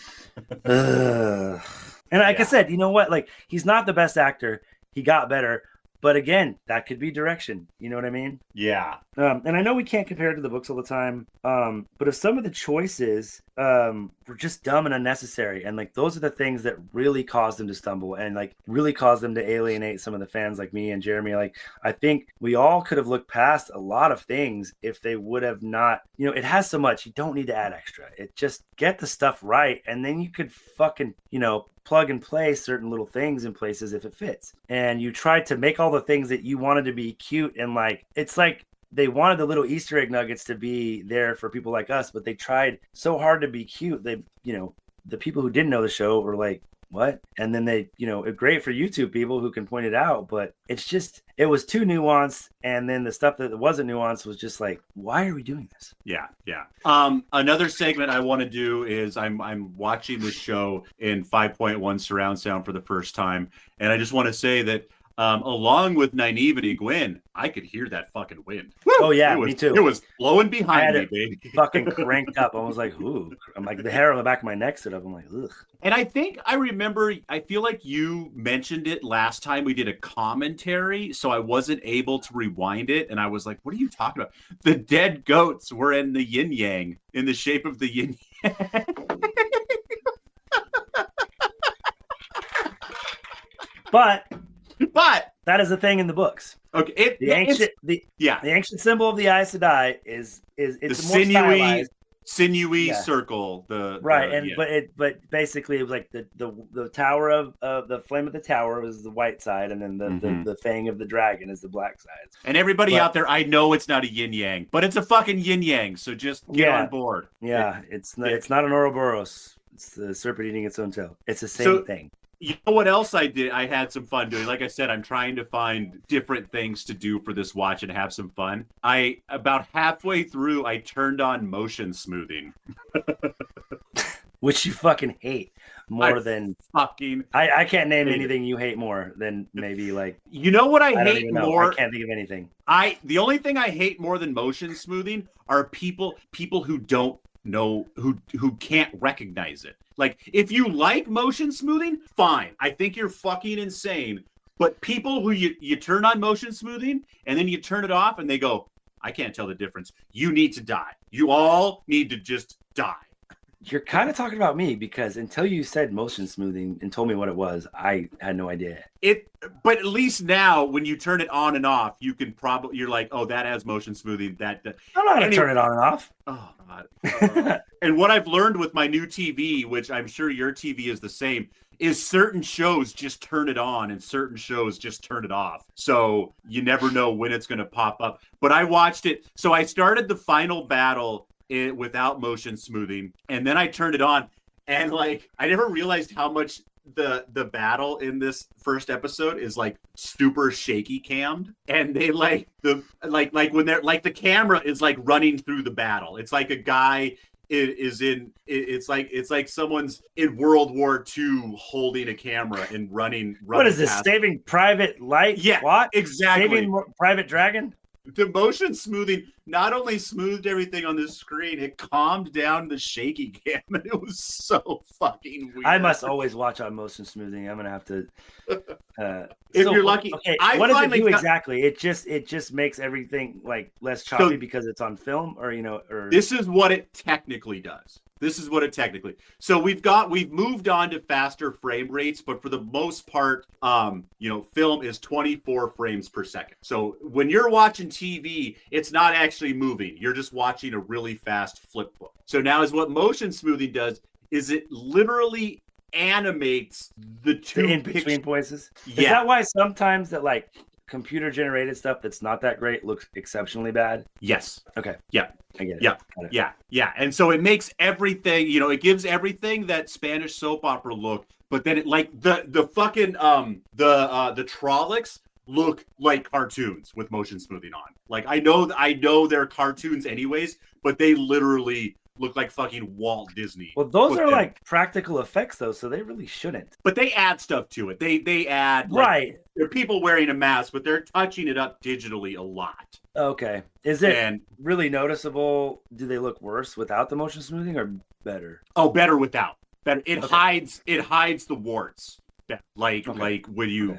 [SPEAKER 2] And like I said, you know what? Like he's not the best actor. He got better. But again, that could be direction. You know what I mean?
[SPEAKER 1] Yeah.
[SPEAKER 2] And I know we can't compare it to the books all the time. But if some of the choices were just dumb and unnecessary, and like those are the things that really caused them to stumble and like really caused them to alienate some of the fans like me and Jeremy. Like I think we all could have looked past a lot of things if they would have not. It has so much. You don't need to add extra. It just get the stuff right, and then you could fucking plug and play certain little things in places if it fits. And you tried to make all the things that you wanted to be cute, and like it's like they wanted the little Easter egg nuggets to be there for people like us, but they tried so hard to be cute. They, the people who didn't know the show were like, what? And then they, great for YouTube people who can point it out, but it was too nuanced. And then the stuff that wasn't nuanced was just like, why are we doing this?
[SPEAKER 1] Yeah. Another segment I want to do is I'm watching the show in 5.1 surround sound for the first time. And I just want to say that along with Nynaeve and Egwene, I could hear that fucking wind.
[SPEAKER 2] Oh yeah, me too.
[SPEAKER 1] It was blowing behind me, baby.
[SPEAKER 2] Fucking cranked up. I was like, ooh. I'm like, the hair on the back of my neck stood up. I'm like, ugh.
[SPEAKER 1] And I think I remember, I feel like you mentioned it last time we did a commentary, so I wasn't able to rewind it. And I was like, what are you talking about? The dead goats were in the yin yang, in the shape of the yin yang.
[SPEAKER 2] But
[SPEAKER 1] that
[SPEAKER 2] is a thing in the books.
[SPEAKER 1] Okay,
[SPEAKER 2] the ancient symbol of the Aes Sedai is it's
[SPEAKER 1] the sinewy circle.
[SPEAKER 2] But basically it was like the tower of the flame of the tower was the white side, and then the fang of the dragon is the black side.
[SPEAKER 1] And everybody out there, I know it's not a yin yang, but it's a fucking yin yang. So just get on board.
[SPEAKER 2] Yeah, it's not an Ouroboros. It's the serpent eating its own tail. It's the same thing.
[SPEAKER 1] You know what else I did? I had some fun doing. Like I said, I'm trying to find different things to do for this watch and have some fun. About halfway through, I turned on motion smoothing.
[SPEAKER 2] Which you fucking hate more than
[SPEAKER 1] fucking.
[SPEAKER 2] I can't name anything you hate more than maybe like.
[SPEAKER 1] You know what I hate more?
[SPEAKER 2] I can't think of anything.
[SPEAKER 1] The only thing I hate more than motion smoothing are people who don't know, who can't recognize it. Like, if you like motion smoothing, fine. I think you're fucking insane. But people who you turn on motion smoothing and then you turn it off and they go, I can't tell the difference. You need to die. You all need to just die.
[SPEAKER 2] You're kind of talking about me, because until you said motion smoothing and told me what it was, I had no idea.
[SPEAKER 1] But at least now, when you turn it on and off, you can you're like, oh, that has motion smoothing. I'm
[SPEAKER 2] not going to turn it on and off.
[SPEAKER 1] Oh, God. And what I've learned with my new TV, which I'm sure your TV is the same, is certain shows just turn it on and certain shows just turn it off. So you never know when it's going to pop up. But I watched it. So I started the final battle without motion smoothing, and then I turned it on, and like I never realized how much the battle in this first episode is like super shaky cammed, and they like when they're like the camera is like running through the battle. It's like a guy it's like someone's in World War II holding a camera and running.
[SPEAKER 2] What is this? Saving Private Light?
[SPEAKER 1] Yeah,
[SPEAKER 2] what?
[SPEAKER 1] Exactly.
[SPEAKER 2] Saving Private Dragon?
[SPEAKER 1] The motion smoothing not only smoothed everything on the screen, it calmed down the shaky cam, and it was so fucking weird.
[SPEAKER 2] I must always watch on motion smoothing. I'm gonna have to.
[SPEAKER 1] If you're lucky.
[SPEAKER 2] Okay, what does it do exactly? It just makes everything like less choppy because it's on film, or
[SPEAKER 1] This is what it technically does. So we've moved on to faster frame rates, but for the most part, film is 24 frames per second. So when you're watching TV, it's not actually moving. You're just watching a really fast flip book. So now is what motion smoothing does is it literally animates the two
[SPEAKER 2] in between voices.
[SPEAKER 1] Yeah.
[SPEAKER 2] Is that why sometimes that like computer generated stuff that's not that great looks exceptionally bad?
[SPEAKER 1] Yes.
[SPEAKER 2] Okay.
[SPEAKER 1] Yeah.
[SPEAKER 2] I get it.
[SPEAKER 1] Yeah. Yeah. And so it makes everything, it gives everything that Spanish soap opera look, but then it like the fucking the Trollocs look like cartoons with motion smoothing on. Like I know they're cartoons anyways, but they literally look like fucking Walt Disney.
[SPEAKER 2] Well, those are like practical effects though, so they really shouldn't.
[SPEAKER 1] But they add stuff to it. They add
[SPEAKER 2] right.
[SPEAKER 1] They're people wearing a mask, but they're touching it up digitally a lot.
[SPEAKER 2] Okay. Is it really noticeable? Do they look worse without the motion smoothing or better?
[SPEAKER 1] Oh, better without. Better. It hides the warts. Like when you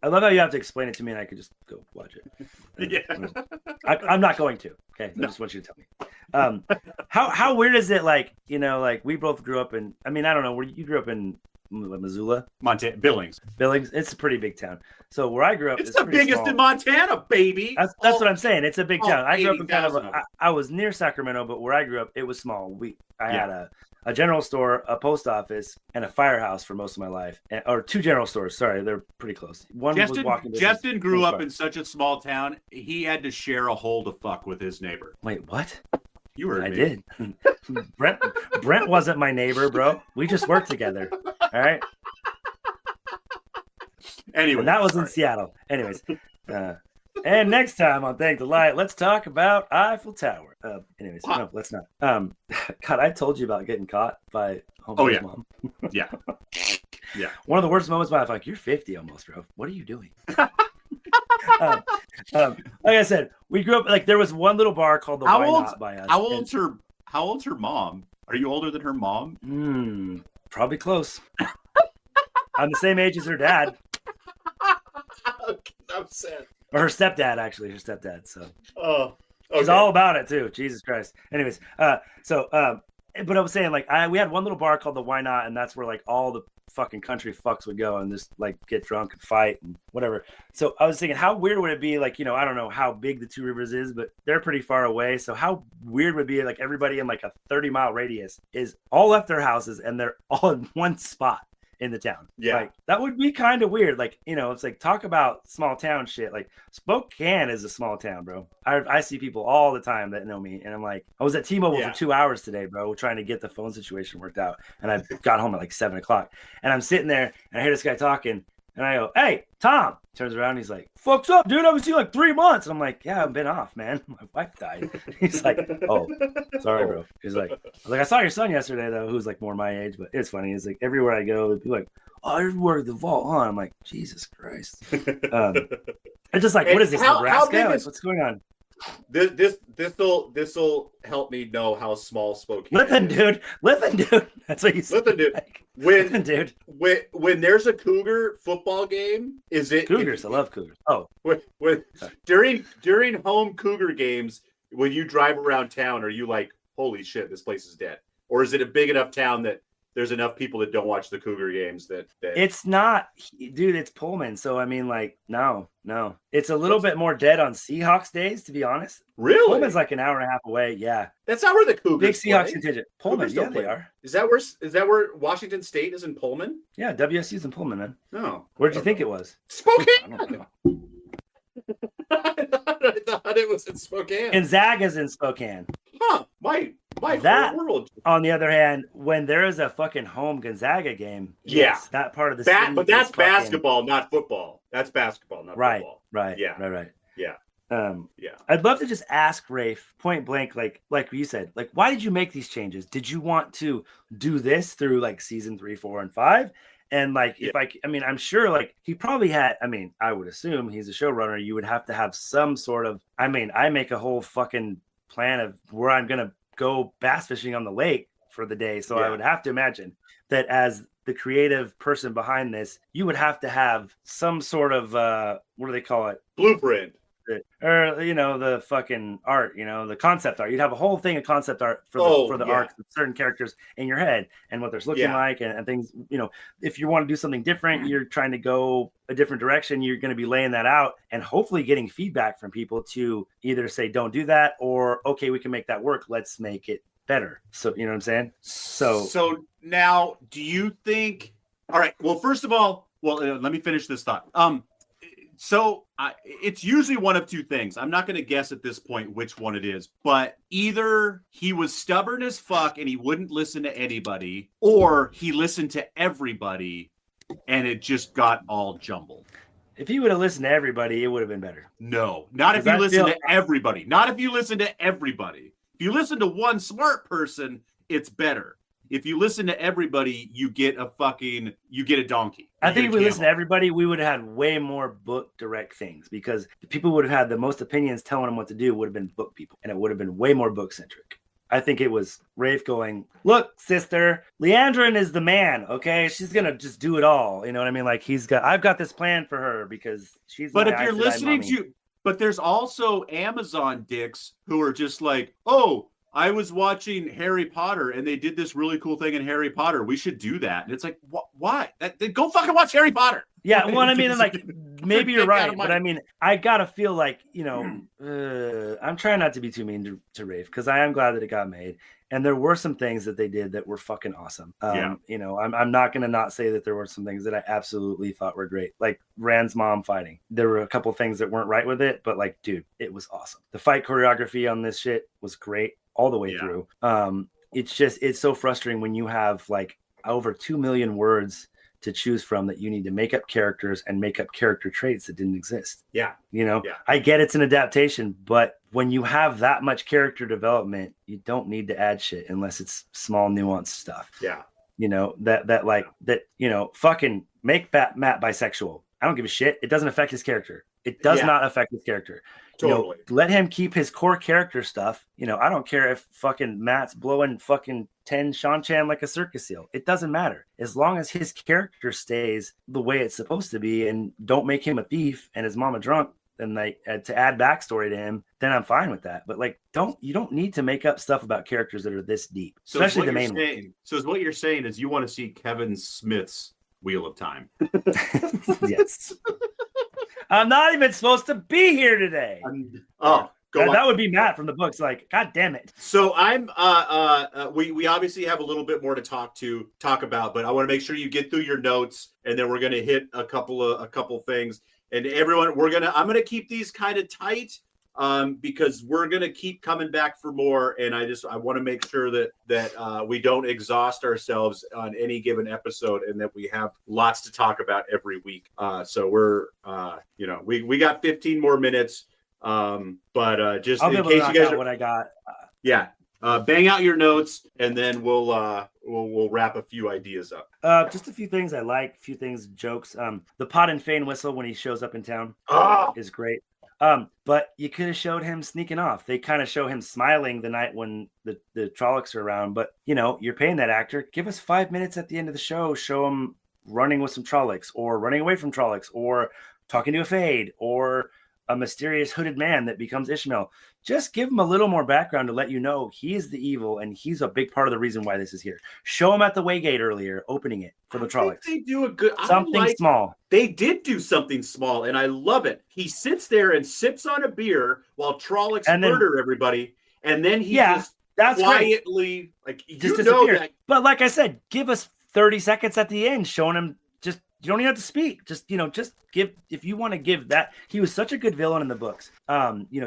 [SPEAKER 2] I love how you have to explain it to me and I could just go watch it.
[SPEAKER 1] Yeah.
[SPEAKER 2] I'm not going to. Okay. I just want you to tell me. How weird is it? Like we both grew up in. I mean, I don't know where you grew up in. Missoula,
[SPEAKER 1] Montana, Billings.
[SPEAKER 2] It's a pretty big town. So where I grew up,
[SPEAKER 1] it's the biggest
[SPEAKER 2] small.
[SPEAKER 1] In Montana, baby.
[SPEAKER 2] That's what I'm saying. It's a big town. I grew up in kind of I was near Sacramento, but where I grew up, it was small. I had a general store, a post office, and a firehouse for most of my life, or two general stores. Sorry, they're pretty close. One was walking distance.
[SPEAKER 1] Justin grew up in such a small town. He had to share a hole to fuck with his neighbor.
[SPEAKER 2] Wait, what?
[SPEAKER 1] You heard me.
[SPEAKER 2] I did. Brent wasn't my neighbor, bro. We just worked together. All right.
[SPEAKER 1] Anyway,
[SPEAKER 2] and that was in Seattle. Anyways, and next time on Thank the Light, let's talk about Eiffel Tower. No, let's not. God, I told you about getting caught by homeboy's mom.
[SPEAKER 1] Yeah. Yeah.
[SPEAKER 2] One of the worst moments of my life, like, you're 50 almost, bro. What are you doing? Like I said, we grew up, like, there was one little bar called the Why Not by us.
[SPEAKER 1] How old's her mom? Are you older than her mom?
[SPEAKER 2] Probably close. I'm the same age as her dad.
[SPEAKER 1] I'm sad.
[SPEAKER 2] Or her stepdad, actually. Her stepdad. So.
[SPEAKER 1] Oh. Okay.
[SPEAKER 2] She's all about it too. Jesus Christ. Anyways, but I was saying, like, we had one little bar called the Why Not, and that's where like all the fucking country fucks would go and just like get drunk and fight and whatever. So I was thinking, how weird would it be? Like, I don't know how big the Two Rivers is, but they're pretty far away. So how weird would it be like everybody in like a 30-mile radius is all left their houses and they're all in one spot in the town.
[SPEAKER 1] Yeah.
[SPEAKER 2] Like, that would be kind of weird. Like, it's like, talk about small town shit. Like, Spokane is a small town, bro. I see people all the time that know me, and I'm like, I was at T-Mobile for 2 hours today, bro, trying to get the phone situation worked out, and I got home at like 7:00, and I'm sitting there and I hear this guy talking, and I go, "Hey, Tom." Turns around and he's like, "Fuck's up, dude? I haven't seen you like 3 months." And I'm like, "Yeah, I've been off, man. My wife died." He's like, "Oh, sorry, bro." He's like, "I saw your son yesterday, though," who's like more my age, but it's funny. He's like, everywhere I go, people are like, "Oh, you're working the vault, huh?" I'm like, Jesus Christ. I'm just like, what is this, Nebraska? Like, what's going on?
[SPEAKER 1] This'll help me know how small Spokane is.
[SPEAKER 2] Listen, dude. That's what you said.
[SPEAKER 1] Listen, dude.
[SPEAKER 2] Listen, dude.
[SPEAKER 1] When there's a Cougar football game, is it
[SPEAKER 2] Cougars? I love Cougars. Oh,
[SPEAKER 1] during home Cougar games, when you drive around town, are you like, holy shit, this place is dead? Or is it a big enough town that there's enough people that don't watch the Cougar games that
[SPEAKER 2] it's not, dude, it's Pullman. So I mean, like, no, it's a little bit more dead on Seahawks days, to be honest.
[SPEAKER 1] Really?
[SPEAKER 2] Pullman's like an hour and a half away. Yeah,
[SPEAKER 1] that's not where the Cougars
[SPEAKER 2] big Seahawks
[SPEAKER 1] play.
[SPEAKER 2] contingent. Pullman, yeah, they are.
[SPEAKER 1] Is that where Washington State is in Pullman?
[SPEAKER 2] Yeah, WSU's in Pullman, man.
[SPEAKER 1] No,
[SPEAKER 2] where'd you think it was?
[SPEAKER 1] Spokane. I thought it was in Spokane.
[SPEAKER 2] Gonzaga's in Spokane.
[SPEAKER 1] Huh? My
[SPEAKER 2] that
[SPEAKER 1] world.
[SPEAKER 2] On the other hand, when there is a fucking home Gonzaga game, yes, that part of the
[SPEAKER 1] city but that's basketball, not football. That's basketball, not football.
[SPEAKER 2] Right.
[SPEAKER 1] Yeah.
[SPEAKER 2] I'd love to just ask Rafe point blank, like you said, like, why did you make these changes? Did you want to do this through like season 3, 4, and 5? And like, I'm sure like he probably had, I would assume he's a showrunner. You would have to have some sort of, I make a whole fucking plan of where I'm going to go bass fishing on the lake for the day. So I would have to imagine that as the creative person behind this, you would have to have some sort of, what do they call it?
[SPEAKER 1] Blueprint.
[SPEAKER 2] Or the fucking art, the concept art. You'd have a whole thing of concept art for the arcs of certain characters in your head and what they're looking like and things. If you want to do something different, you're trying to go a different direction, you're going to be laying that out and hopefully getting feedback from people to either say don't do that or okay, we can make that work. Let's make it better. So you know what I'm saying? So
[SPEAKER 1] now, do you think? All right. Well, first of all, let me finish this thought. It's usually one of two things. I'm not going to guess at this point which one it is, but either he was stubborn as fuck and he wouldn't listen to anybody, or he listened to everybody and it just got all jumbled.
[SPEAKER 2] If he would have listened to everybody, it would have been better.
[SPEAKER 1] No, not if you listen to everybody. Not if you listen to everybody. If you listen to one smart person, it's better. If you listen to everybody, you get a donkey.
[SPEAKER 2] I think if we listened to everybody, we would have had way more book direct things because the people who would have had the most opinions telling them what to do would have been book people, and it would have been way more book centric. I think it was Rafe going, "Look, sister, Leandrin is the man. Okay, she's gonna just do it all. You know what I mean? Like I've got this plan for her because she's."
[SPEAKER 1] But if you're listening to, but there's also Amazon dicks who are just like, "Oh, I was watching Harry Potter and they did this really cool thing in Harry Potter. We should do that." And it's like, why? Go fucking watch Harry Potter.
[SPEAKER 2] Yeah, well, like, maybe you're right, but I gotta feel like, I'm trying not to be too mean to Rafe because I am glad that it got made. And there were some things that they did that were fucking awesome. I'm not gonna not say that there were some things that I absolutely thought were great, like Rand's mom fighting. There were a couple things that weren't right with it, but like, dude, it was awesome. The fight choreography on this shit was great all the way through. It's so frustrating when you have like over 2 million words to choose from that you need to make up characters and make up character traits that didn't exist. I get it's an adaptation, but when you have that much character development, you don't need to add shit unless it's small nuanced stuff. fucking make Matt bisexual. I don't give a shit. It doesn't affect his character. It does not affect his character.
[SPEAKER 1] Totally.
[SPEAKER 2] Let him keep his core character stuff. I don't care if fucking Matt's blowing fucking 10 Shan-Chan like a circus seal. It doesn't matter. As long as his character stays the way it's supposed to be and don't make him a thief and his mom a drunk, and to add backstory to him, then I'm fine with that. But you don't need to make up stuff about characters that are this deep, especially the main one.
[SPEAKER 1] So what you're saying is you want to see Kevin Smith's Wheel of Time.
[SPEAKER 2] Yes. I'm not even supposed to be here today. That would be Matt from the books. Like, God damn it.
[SPEAKER 1] So I'm we obviously have a little bit more to talk about, but I want to make sure you get through your notes, and then we're gonna hit a couple things. And everyone, I'm gonna keep these kind of tight because we're gonna keep coming back for more. And I want to make sure that we don't exhaust ourselves on any given episode, and that we have lots to talk about every week. So we're we got 15 more minutes. But just
[SPEAKER 2] I'll
[SPEAKER 1] in
[SPEAKER 2] be able
[SPEAKER 1] case
[SPEAKER 2] to
[SPEAKER 1] you guys
[SPEAKER 2] out what I got.
[SPEAKER 1] Bang out your notes, and then we'll wrap a few ideas up.
[SPEAKER 2] Just a few things I like, a few things, jokes. The Pot and Fane whistle when he shows up in town is great. But you could have showed him sneaking off. They kind of show him smiling the night when the Trollocs are around. But you're paying that actor. Give us 5 minutes at the end of the show. Show him running with some Trollocs, or running away from Trollocs, or talking to a Fade, or a mysterious hooded man that becomes Ishmael. Just give him a little more background to let you know he is the evil, and he's a big part of the reason why this is here. Show him at the Waygate earlier, opening it for the Trollocs.
[SPEAKER 1] They do a good
[SPEAKER 2] small.
[SPEAKER 1] They did do something small, and I love it. He sits there and sips on a beer while Trollocs murder everybody, and then he just quietly
[SPEAKER 2] just disappears. But like I said, give us 30 seconds at the end showing him. You don't even have to speak. Just give, if you want to give that. He was such a good villain in the books.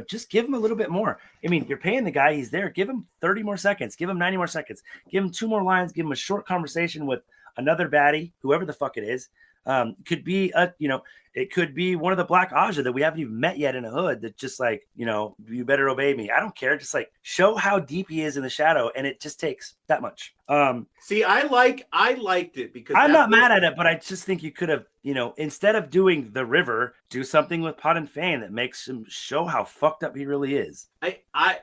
[SPEAKER 2] Just give him a little bit more. I mean, you're paying the guy. He's there. Give him 30 more seconds. Give him 90 more seconds. Give him 2 more lines. Give him a short conversation with another baddie, whoever the fuck it is. Could be it could be one of the Black Aja that we haven't even met yet in a hood. That just you better obey me. I don't care. Just show how deep he is in the shadow, and it just takes that much.
[SPEAKER 1] See, I liked it because
[SPEAKER 2] I'm not mad at it, but I just think you could have, instead of doing the river, do something with Pot and Fane that makes him show how fucked up he really is.
[SPEAKER 1] I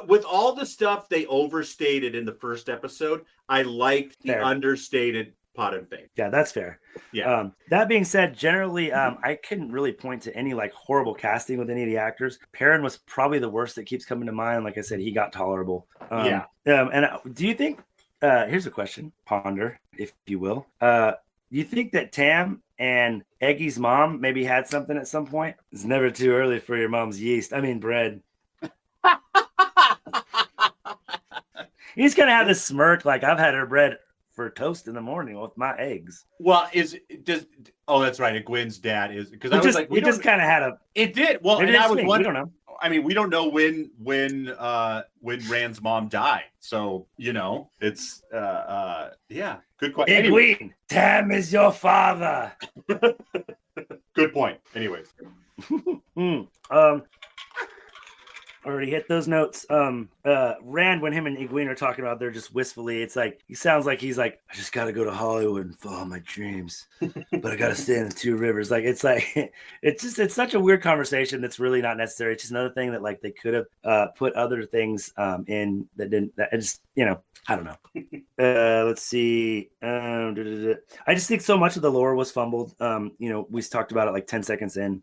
[SPEAKER 1] with all the stuff they overstated in the first episode, I liked the understated Pot and Fane.
[SPEAKER 2] Yeah, that's fair.
[SPEAKER 1] Yeah.
[SPEAKER 2] That being said, generally, I couldn't really point to any horrible casting with any of the actors. Perrin was probably the worst that keeps coming to mind. Like I said, he got tolerable. And do you think? Here's a question, ponder, if you will. Do you think that Tam and Eggy's mom maybe had something at some point? It's never too early for your mom's yeast. I mean, bread. He's gonna have this smirk like I've had her bread for toast in the morning with my eggs.
[SPEAKER 1] Well, that's right. Egwene's dad is, because I was like,
[SPEAKER 2] we just kind of had a.
[SPEAKER 1] It did. Well, and I was wondering.
[SPEAKER 2] We don't know.
[SPEAKER 1] I mean, we don't know when Rand's mom died, so it's good question.
[SPEAKER 2] Egwene, Tam is your father.
[SPEAKER 1] Good point. Anyways,
[SPEAKER 2] already hit those notes. Rand, when him and Egwene are talking about, they're just wistfully. It's he sounds like he's I just got to go to Hollywood and follow my dreams, but I got to stay in the 2 rivers. It's such a weird conversation that's really not necessary. It's just another thing that they could have put other things in that didn't. That just I don't know. Let's see. I just think so much of the lore was fumbled. We talked about it 10 seconds in.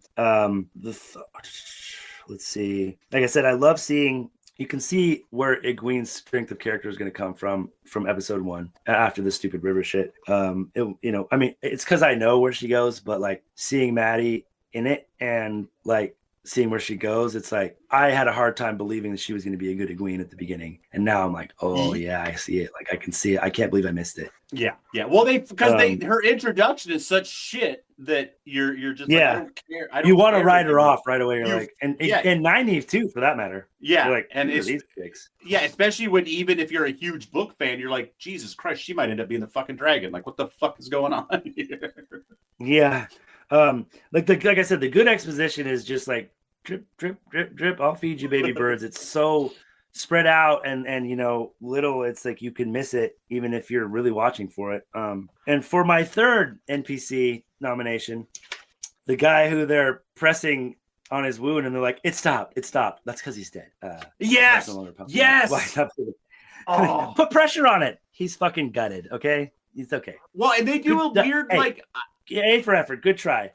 [SPEAKER 2] Let's see. Like I said, I love seeing. You can see where Egwene's strength of character is going to come from episode 1 after the stupid river shit. I mean, it's because I know where she goes, but seeing Maddie in it and seeing where she goes, it's I had a hard time believing that she was going to be a good Egwene at the beginning, and now I'm oh yeah, I see it. I can see it. I can't believe I missed it.
[SPEAKER 1] Yeah. Well, her introduction is such shit that you're just I don't care.
[SPEAKER 2] You want to write her off right away. You're and Nynaeve too, for that matter.
[SPEAKER 1] Yeah, and it's these chicks. Yeah, especially even if you're a huge book fan, you're Jesus Christ, she might end up being the fucking dragon. What the fuck is going on here?
[SPEAKER 2] Yeah. Like I said, the good exposition is just drip, drip, drip, drip. I'll feed you baby birds. It's so spread out and little, it's like you can miss it even if you're really watching for it. And for my third NPC nomination, the guy who they're pressing on his wound and they're like, it stopped. That's because he's dead.
[SPEAKER 1] Yes.
[SPEAKER 2] No
[SPEAKER 1] Yes.
[SPEAKER 2] Oh. Put pressure on it. He's fucking gutted. Okay. He's okay.
[SPEAKER 1] Well, and they do a weird
[SPEAKER 2] A for effort. Good try.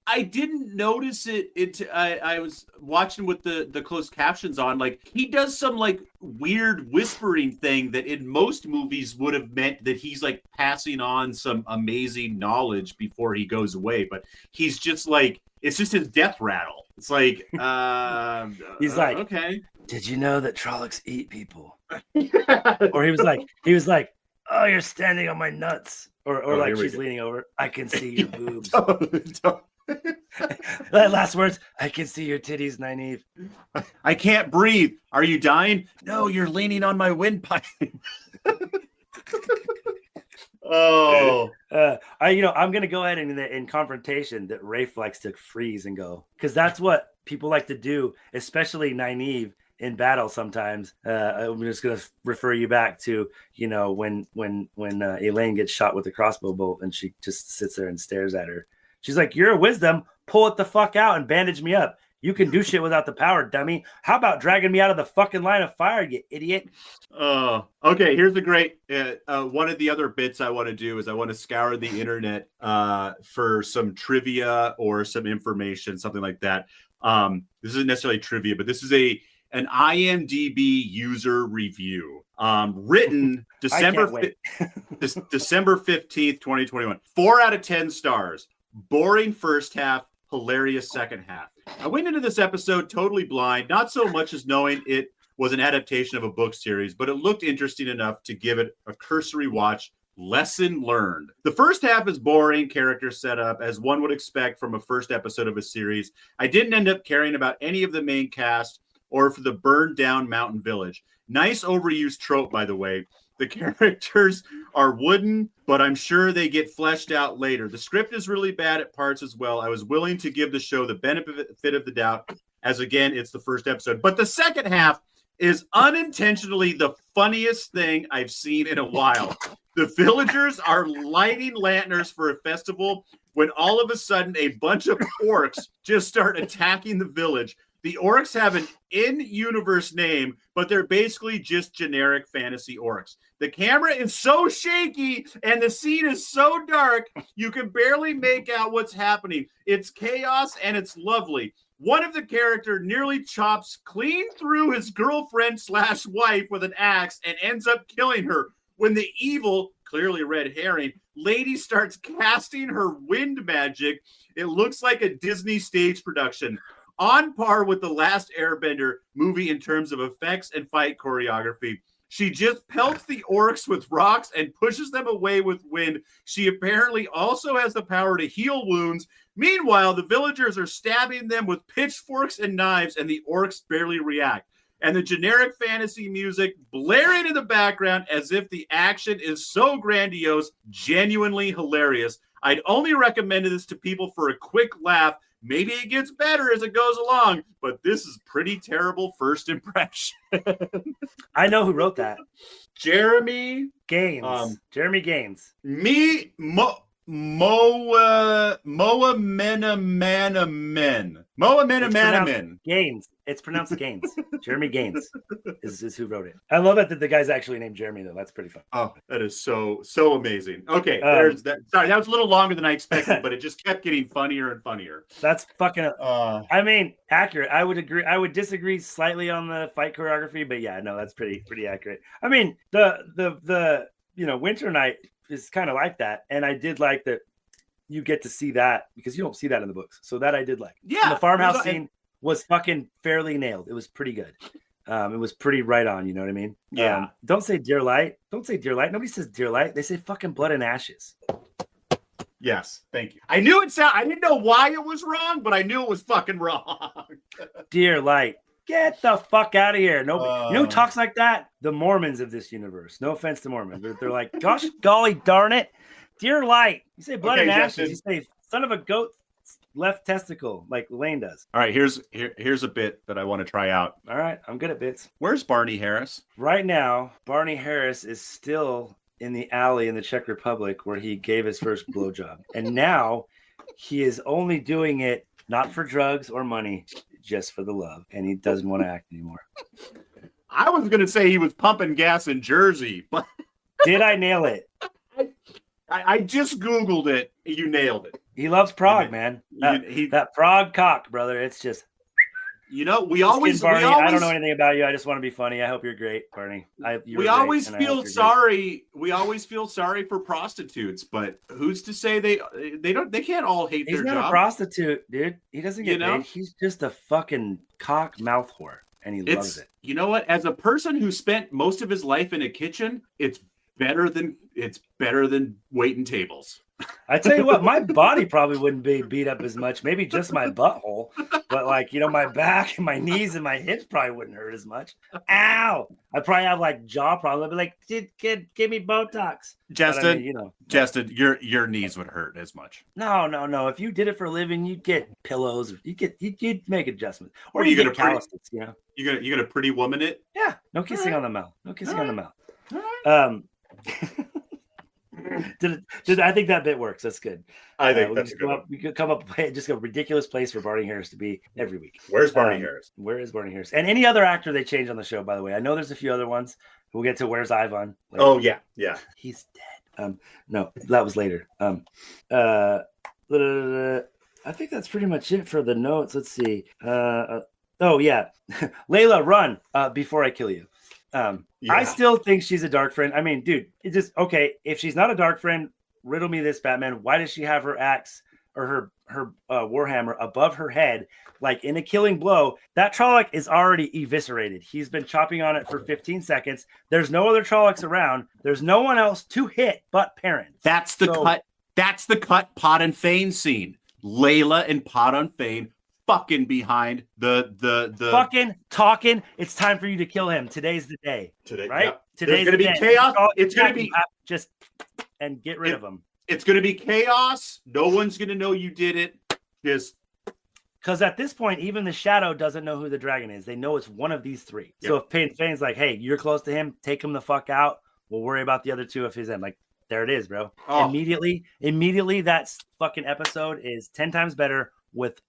[SPEAKER 1] I didn't notice it. I was watching with the closed captions on. Like, he does some like weird whispering thing that in most movies would have meant that he's like passing on some amazing knowledge before he goes away. But he's just like, it's just his death rattle. It's like,
[SPEAKER 2] he's like,
[SPEAKER 1] okay.
[SPEAKER 2] Did you know that Trollocs eat people? Or he was like, oh, you're standing on my nuts. Or like she's leaning over. I can see your boobs. Last words. I can see your titties, Nynaeve.
[SPEAKER 1] I can't breathe. Are you dying? No, you're leaning on my windpipe. Oh,
[SPEAKER 2] I'm gonna go ahead and in confrontation that Rafe likes to freeze and go, because that's what people like to do, especially Nynaeve in battle. Sometimes I'm just gonna refer you back to when Elaine gets shot with a crossbow bolt and she just sits there and stares at her. She's like, you're a wisdom. Pull it the fuck out and bandage me up. You can do shit without the power, dummy. How about dragging me out of the fucking line of fire, you idiot?
[SPEAKER 1] Oh, okay. Here's the great one of the other bits I want to do is I want to scour the internet for some trivia or some information, something like that. This isn't necessarily trivia, but this is an IMDb user review written December 15th, 2021. 4 out of 10 stars. Boring first half, hilarious second half. I went into this episode totally blind, not so much as knowing it was an adaptation of a book series, but it looked interesting enough to give it a cursory watch. Lesson learned. The first half is boring character setup, as one would expect from a first episode of a series. I didn't end up caring about any of the main cast or for the burned down mountain village. Nice overused trope, by the way. The characters are wooden, but I'm sure they get fleshed out later. The script is really bad at parts as well. I was willing to give the show the benefit of the doubt, as again, it's the first episode. But the second half is unintentionally the funniest thing I've seen in a while. The villagers are lighting lanterns for a festival when all of a sudden a bunch of orcs just start attacking the village. The orcs have an in-universe name, but they're basically just generic fantasy orcs. The camera is so shaky and the scene is so dark, you can barely make out what's happening. It's chaos and it's lovely. One of the characters nearly chops clean through his girlfriend/wife with an axe and ends up killing her. When the evil, clearly red herring, lady starts casting her wind magic, it looks like a Disney stage production. On par with the last Airbender movie in terms of effects and fight choreography. She just pelts the orcs with rocks and pushes them away with wind. She apparently also has the power to heal wounds. Meanwhile, the villagers are stabbing them with pitchforks and knives, and the orcs barely react. And the generic fantasy music blaring in the background as if the action is so grandiose, genuinely hilarious. I'd only recommend this to people for a quick laugh. Maybe it gets better as it goes along, but this is pretty terrible first impression.
[SPEAKER 2] I know who wrote that.
[SPEAKER 1] Jeremy
[SPEAKER 2] Gaines. Jeremy Gaines.
[SPEAKER 1] Moa Menamanamin.
[SPEAKER 2] Gaines. It's pronounced Gaines. Jeremy Gaines is who wrote it. I love it that the guy's actually named Jeremy, though. That's pretty fun.
[SPEAKER 1] Oh, that is so amazing. Okay, there's that. Sorry, that was a little longer than I expected, but it just kept getting funnier and funnier.
[SPEAKER 2] That's fucking. I mean, accurate. I would agree. I would disagree slightly on the fight choreography, but yeah, no, that's pretty accurate. I mean, the Winter Night is kind of like that, and I did like that. You get to see that because you don't see that in the books, so that I did like.
[SPEAKER 1] Yeah,
[SPEAKER 2] and the farmhouse scene was fucking fairly nailed. It was pretty good. It was pretty right on. You know what I mean?
[SPEAKER 1] Yeah.
[SPEAKER 2] Don't say dear light. Don't say dear light. Nobody says dear light. They say fucking blood and ashes.
[SPEAKER 1] Yes, thank you. I knew I didn't know why it was wrong, but I knew it was fucking wrong.
[SPEAKER 2] Dear light. Get the fuck out of here. Nobody, who talks like that? The Mormons of this universe. No offense to Mormons, but they're like, gosh, golly darn it. Dear light. You say blood and ashes.
[SPEAKER 1] Justin.
[SPEAKER 2] You say son of a goat. left testicle like Lane does.
[SPEAKER 1] All right, here's a bit that I want to try out.
[SPEAKER 2] All right, I'm good at bits.
[SPEAKER 1] Where's Barney Harris?
[SPEAKER 2] Right now, Barney Harris is still in the alley in the Czech Republic where he gave his first blowjob. And now he is only doing it not for drugs or money, just for the love. And he doesn't want to act anymore.
[SPEAKER 1] I was going to say he was pumping gas in Jersey, but
[SPEAKER 2] did I nail it?
[SPEAKER 1] I just Googled it. You nailed it.
[SPEAKER 2] He loves Prague, man. That Prague cock, brother. It's just...
[SPEAKER 1] You know, we always.
[SPEAKER 2] Barney, I don't know anything about you. I just want to be funny. I hope you're great, Barney.
[SPEAKER 1] We always feel sorry. We always feel sorry for prostitutes, but who's to say they can't all hate their job?
[SPEAKER 2] He's not a prostitute, dude. He doesn't get paid. He's just a fucking cock mouth whore, and he loves it.
[SPEAKER 1] You know what? As a person who spent most of his life in a kitchen, it's better than waiting tables.
[SPEAKER 2] I tell you what, my body probably wouldn't be beat up as much. Maybe just my butthole, but like, you know, my back and my knees and my hips probably wouldn't hurt as much. Ow! I probably have like jaw problems. I'd be like, kid, give me Botox.
[SPEAKER 1] Justin, Justin, your knees would hurt as much.
[SPEAKER 2] No. If you did it for a living, you'd get pillows. You'd make adjustments, or
[SPEAKER 1] you
[SPEAKER 2] get calluses. You know,
[SPEAKER 1] you gonna pretty woman it.
[SPEAKER 2] Yeah, no kissing on the mouth. No kissing on the mouth. Did I think that bit works? That's good.
[SPEAKER 1] I think that's good.
[SPEAKER 2] We could come up with just a ridiculous place for Barney Harris to be every week.
[SPEAKER 1] Where's Barney Harris?
[SPEAKER 2] Where is Barney Harris? And any other actor they change on the show, by the way. I know there's a few other ones. We'll get to Where's Ivan later.
[SPEAKER 1] Oh yeah.
[SPEAKER 2] He's dead. No, that was later. I think that's pretty much it for the notes. Let's see. Oh yeah. Layla, run before I kill you. I still think she's a dark friend. I mean, dude, it's just okay. If she's not a dark friend, riddle me this, Batman. Why does she have her axe or her warhammer above her head, like in a killing blow? That Trolloc is already eviscerated. He's been chopping on it for 15 seconds. There's no other Trollocs around. There's no one else to hit but Perrin.
[SPEAKER 1] That's the cut. That's the cut. Pot and Fane scene. Layla and Pot and Fane fucking behind the
[SPEAKER 2] fucking talking. It's time for you to kill him. Today's the day. Today, right? Yep. Today's
[SPEAKER 1] gonna be chaos. It's gonna be
[SPEAKER 2] just and get rid of him.
[SPEAKER 1] It's gonna be chaos. No one's gonna know you did it. Just
[SPEAKER 2] because at this point, even the Shadow doesn't know who the dragon is. They know it's one of these three. Yep. So if Fane's like, "Hey, you're close to him. Take him the fuck out. We'll worry about the other two if he's in." Like, there it is, bro. Oh. Immediately, that fucking episode is 10 times better. With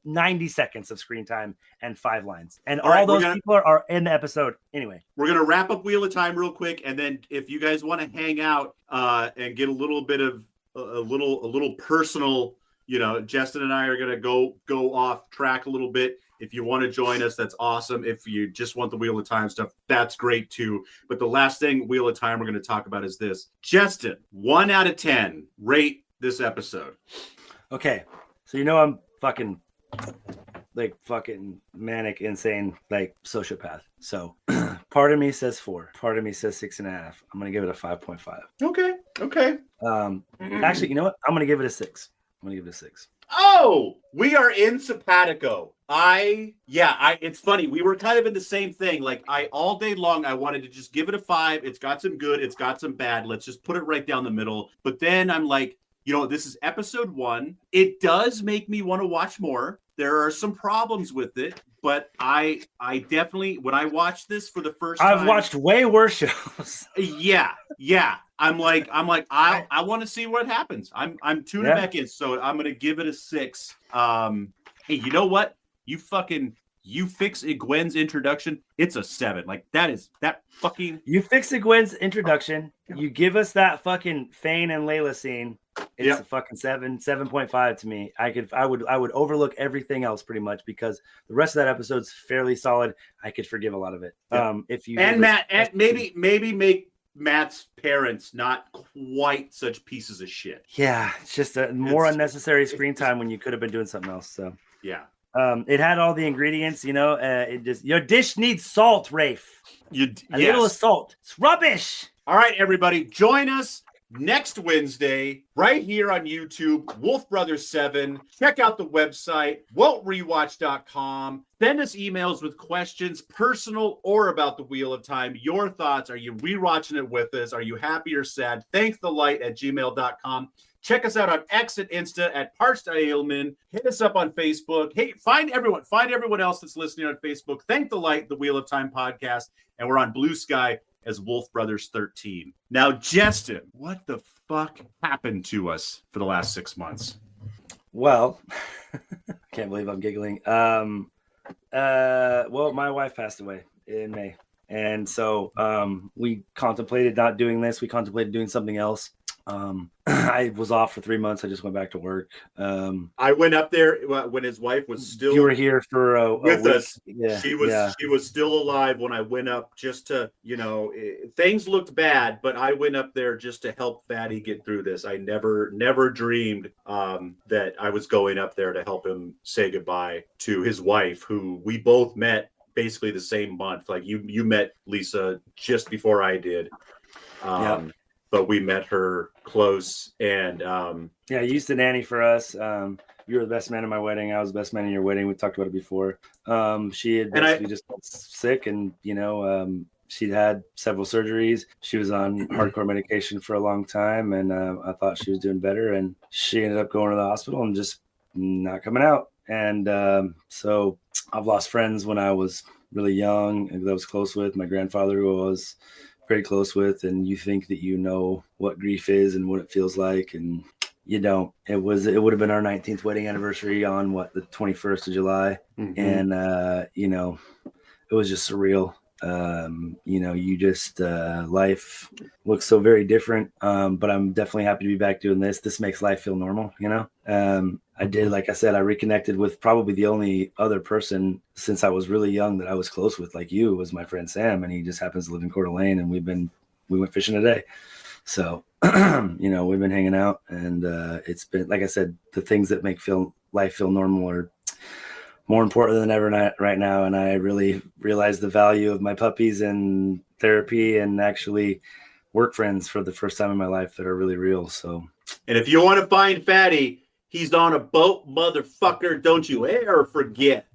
[SPEAKER 2] 90 seconds of screen time and 5 lines. And all those people are in the episode anyway.
[SPEAKER 1] We're going to wrap up Wheel of Time real quick. And then if you guys want to hang out and get a little bit of a little personal, you know, Justin and I are going to go off track a little bit. If you want to join us, that's awesome. If you just want the Wheel of Time stuff, that's great too. But the last thing Wheel of Time we're going to talk about is this. Justin, 1 out of 10, rate this episode.
[SPEAKER 2] Okay. So you know I'm fucking manic, insane, like sociopath. So part of me says 4. Part of me says 6.5. I'm gonna give it a 5.5.
[SPEAKER 1] Okay.
[SPEAKER 2] Actually, you know what? I'm gonna give it a 6.
[SPEAKER 1] Oh, we are in Simpatico. It's funny. We were kind of in the same thing. Like all day long, I wanted to just give it a 5. It's got some good. It's got some bad. Let's just put it right down the middle. But then I'm like, you know, this is episode 1. It does make me want to watch more. There are some problems with it, but I definitely, when I watched this for the first time,
[SPEAKER 2] I've watched way worse shows.
[SPEAKER 1] Yeah. I'm like, I want to see what happens. I'm tuning back in, so I'm gonna give it a 6. Hey, you know what? You fix Egwene's introduction. It's a 7. Like that fucking.
[SPEAKER 2] You fix Egwene's introduction. You give us that fucking Fane and Layla scene. It's a fucking 7.5 to me. I would overlook everything else pretty much because the rest of that episode's fairly solid. I could forgive a lot of it. If you
[SPEAKER 1] maybe make Matt's parents not quite such pieces of shit.
[SPEAKER 2] Yeah, it's just more unnecessary screen time when you could have been doing something else. So
[SPEAKER 1] yeah.
[SPEAKER 2] It had all the ingredients, you know. It just your dish needs salt, Rafe. Little salt. It's rubbish.
[SPEAKER 1] All right, everybody, join us next Wednesday right here on YouTube, Wolf Brothers 7. Check out the website, WoTrewatch.com. Send us emails with questions, personal or about the Wheel of Time. Your thoughts. Are you rewatching it with us? Are you happy or sad? Thankthe light@gmail.com. Check us out on X and Insta at Parched.Ailman. Hit us up on Facebook. Hey, find everyone else that's listening on Facebook. Thank the Light, the Wheel of Time podcast. And we're on Blue Sky as Wolf Brothers 13. Now, Justin, what the fuck happened to us for the last 6 months?
[SPEAKER 2] Well, I can't believe I'm giggling. Well, my wife passed away in May. And so we contemplated not doing this. We contemplated doing something else. I was off for 3 months. I just went back to work.
[SPEAKER 1] I went up there when his wife was still.
[SPEAKER 2] You were here for
[SPEAKER 1] with
[SPEAKER 2] week.
[SPEAKER 1] us.
[SPEAKER 2] Yeah,
[SPEAKER 1] she was still alive when I went up. Just to things looked bad, but I went up there just to help Fatty get through this. I never dreamed that I was going up there to help him say goodbye to his wife, who we both met basically the same month. Like you met Lisa just before I did. But we met her close, and
[SPEAKER 2] you used to nanny for us. You were the best man at my wedding. I was the best man in your wedding. We talked about it before. She had basically just got sick, and she'd had several surgeries. She was on hardcore medication for a long time, and I thought she was doing better, and she ended up going to the hospital and just not coming out. And so I've lost friends when I was really young and that I was close with. My grandfather, who I was very close with, and you think that you know what grief is and what it feels like, and you don't. It would have been our 19th wedding anniversary on the 21st of July. And it was just surreal. You just life looks so very different, but I'm definitely happy to be back doing this. This makes life feel normal. I did, like I said, I reconnected with probably the only other person since I was really young that I was close with, like you, was my friend Sam, and he just happens to live in Coeur d'Alene, and we went fishing today. So we've been hanging out, and it's been, like I said, the things that make life feel normal are more important than ever right now. And I really realize the value of my puppies and therapy and actually work friends for the first time in my life that are really real. So,
[SPEAKER 1] and if you want to find Fatty, he's on a boat, motherfucker. Don't you ever forget.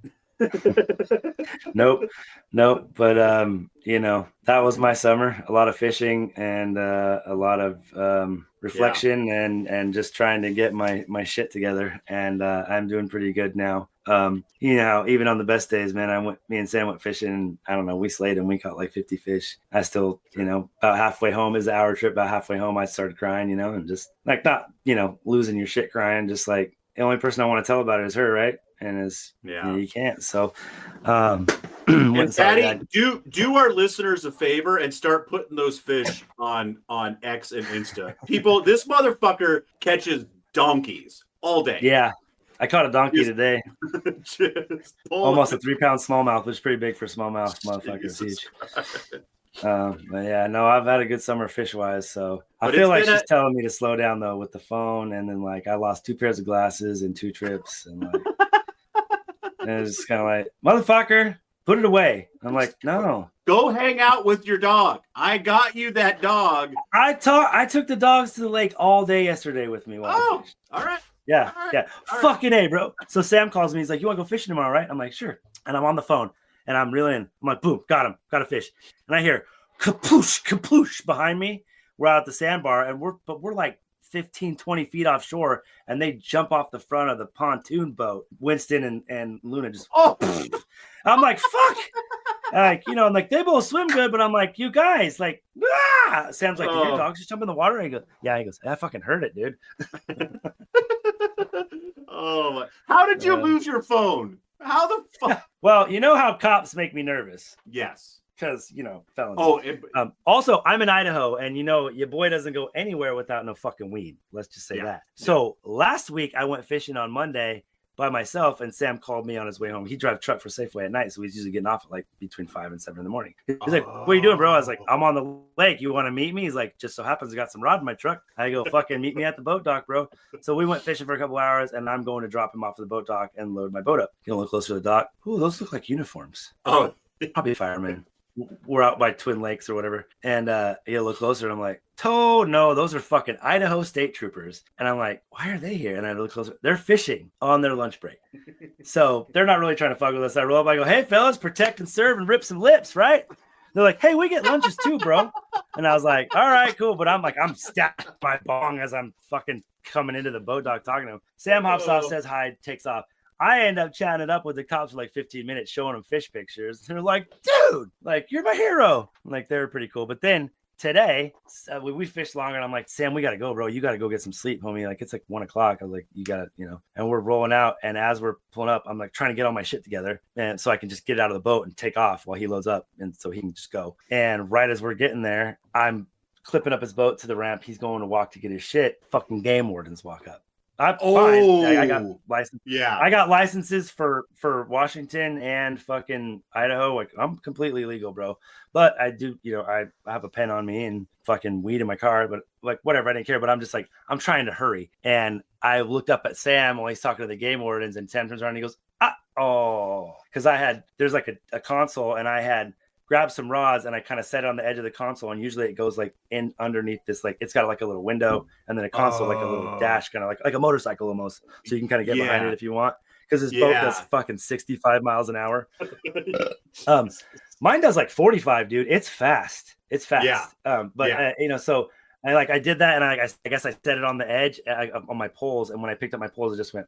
[SPEAKER 2] Nope. But, that was my summer. A lot of fishing and a lot of reflection and just trying to get my shit together. And I'm doing pretty good now. Even on the best days, man, me and Sam went fishing, and I don't know, we slayed and we caught like 50 fish. I still, about halfway home is the hour trip. About halfway home, I started crying, and just like not, losing your shit crying. Just like the only person I want to tell about it is her. Right. And you can't. So,
[SPEAKER 1] and Patty, do our listeners a favor and start putting those fish on X and Insta. People, this motherfucker catches donkeys all day.
[SPEAKER 2] Yeah. I caught a donkey today. Almost a 3-pound smallmouth, which is pretty big for smallmouth. Motherfucker, it's huge. But yeah, no, I've had a good summer fish wise. So I feel like she's telling me to slow down though with the phone. And then like I lost 2 pairs of glasses in 2 trips. And like, and it's just kind of like, motherfucker, put it away. I'm like, no.
[SPEAKER 1] Go hang out with your dog. I got you that dog.
[SPEAKER 2] I took the dogs to the lake all day yesterday with me.
[SPEAKER 1] All right.
[SPEAKER 2] Yeah, yeah. Fucking A, bro. So Sam calls me. He's like, you want to go fishing tomorrow, right? I'm like, sure. And I'm on the phone, and I'm reeling in. I'm like, boom, got him. Got a fish. And I hear kapoosh, kapoosh behind me. We're out at the sandbar, and we're like 15, 20 feet offshore, and they jump off the front of the pontoon boat. Winston and Luna just, I'm like, fuck. Like, I'm like, they both swim good, but I'm like, you guys, like, ah! Sam's like, did your dogs just jump in the water? And he goes, yeah. He goes, I fucking heard it, dude.
[SPEAKER 1] Oh, how did you lose your phone? How the fuck?
[SPEAKER 2] Well, you know how cops make me nervous.
[SPEAKER 1] Yes.
[SPEAKER 2] Because, felons. Also, I'm in Idaho, and your boy doesn't go anywhere without no fucking weed. Let's just say that. Yeah. So last week, I went fishing on Monday by myself, and Sam called me on his way home. He drives a truck for Safeway at night, so he's usually getting off at like between 5 and 7 in the morning. He's like, what are you doing, bro? I was like, I'm on the lake. You want to meet me? He's like, just so happens I got some rod in my truck. I go, fucking meet me at the boat dock, bro. So we went fishing for a couple hours, and I'm going to drop him off at the boat dock and load my boat up. You look closer to the dock. Ooh, those look like uniforms.
[SPEAKER 1] Oh,
[SPEAKER 2] probably firemen. We're out by Twin Lakes or whatever. And you look closer, and I'm like, no, those are fucking Idaho State Troopers. And I'm like, why are they here? And I look closer. They're fishing on their lunch break. So they're not really trying to fuck with us. I roll up. I go, hey, fellas, protect and serve and rip some lips, right? They're like, hey, we get lunches too, bro. And I was like, all right, cool. But I'm like, I'm stacked my bong as I'm fucking coming into the boat dock talking to him. Sam hops off, says hi, takes off. I end up chatting it up with the cops for like 15 minutes, showing them fish pictures. They're like, dude, like, you're my hero. Like, they were pretty cool. But then today, we fished longer, and I'm like, Sam, we got to go, bro. You got to go get some sleep, homie. Like, it's like 1 o'clock. I was like, you got to, you know, and we're rolling out. And as we're pulling up, I'm like trying to get all my shit together. And so I can just get out of the boat and take off while he loads up. And so he can just go. And right as we're getting there, I'm clipping up his boat to the ramp. He's going to walk to get his shit. Fucking game wardens walk up. I'm fine. I got license.
[SPEAKER 1] Yeah,
[SPEAKER 2] I got licenses for Washington and fucking Idaho. Like, I'm completely legal, bro. But I do, you know, I have a pen on me and fucking weed in my car. But like, whatever, I didn't care. But I'm just like, I'm trying to hurry. And I looked up at Sam while he's talking to the game wardens, and Sam turns around and he goes, because there's like a console, and I had grabbed some rods and I kind of set it on the edge of the console, and usually it goes like in underneath this, like it's got like a little window and then a console, like a little dash, kind of like a motorcycle almost, so you can kind of get behind it if you want, because this boat does fucking 65 miles an hour. Mine does like 45, dude. It's fast. You know, so I did that, and I guess I set it on the edge on my poles, and when I picked up my poles, it just went.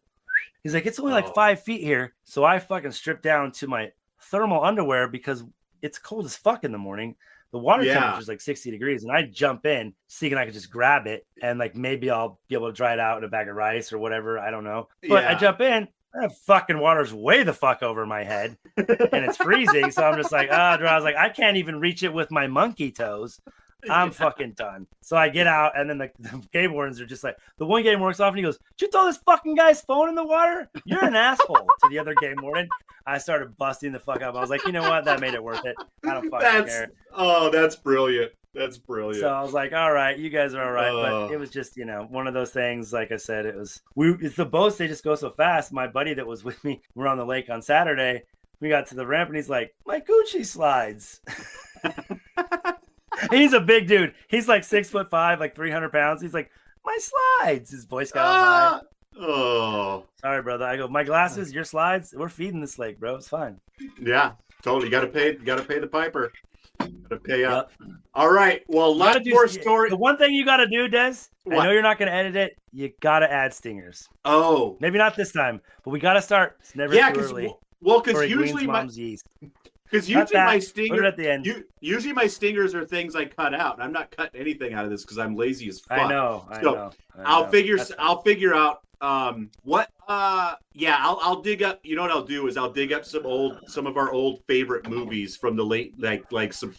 [SPEAKER 2] He's like, it's only like 5 feet here, so I fucking stripped down to my thermal underwear because it's cold as fuck in the morning. The water temperature is like 60 degrees, and I jump in thinking I could just grab it and like maybe I'll be able to dry it out in a bag of rice or whatever. I don't know. But I jump in, that fucking water's way the fuck over my head, and it's freezing. So I'm just like, I was like, I can't even reach it with my monkey toes. I'm fucking done. So I get out, and then the game wardens are just like, the one game works off, and he goes, "Did you throw this fucking guy's phone in the water? You're an asshole." To the other game warden, I started busting the fuck up. I was like, you know what? That made it worth it. I don't fucking care.
[SPEAKER 1] Oh, that's brilliant. That's brilliant.
[SPEAKER 2] So I was like, all right, you guys are all right. But it was just, you know, one of those things. Like I said, it's the boats, they just go so fast. My buddy that was with me, we're on the lake on Saturday. We got to the ramp, and he's like, my Gucci slides. He's a big dude. He's like 6'5", like 300 pounds. He's like, my slides. His voice got high.
[SPEAKER 1] Oh,
[SPEAKER 2] sorry, brother. I go, my glasses, your slides. We're feeding this lake, bro. It's fine.
[SPEAKER 1] Yeah, totally. You gotta pay the piper. Gotta pay up. Yep. All right. Well, a lot more story.
[SPEAKER 2] The one thing you gotta do, Des. What? I know you're not gonna edit it. You gotta add stingers.
[SPEAKER 1] Oh,
[SPEAKER 2] maybe not this time, but we gotta start. It's never too early.
[SPEAKER 1] Well, because usually my stinger
[SPEAKER 2] at the end.
[SPEAKER 1] Usually my stingers are things I cut out. I'm not cutting anything out of this because I'm lazy as fuck.
[SPEAKER 2] I know.
[SPEAKER 1] I'll figure out what I'll dig up. You know what I'll do is I'll dig up some of our old favorite movies from the late, like some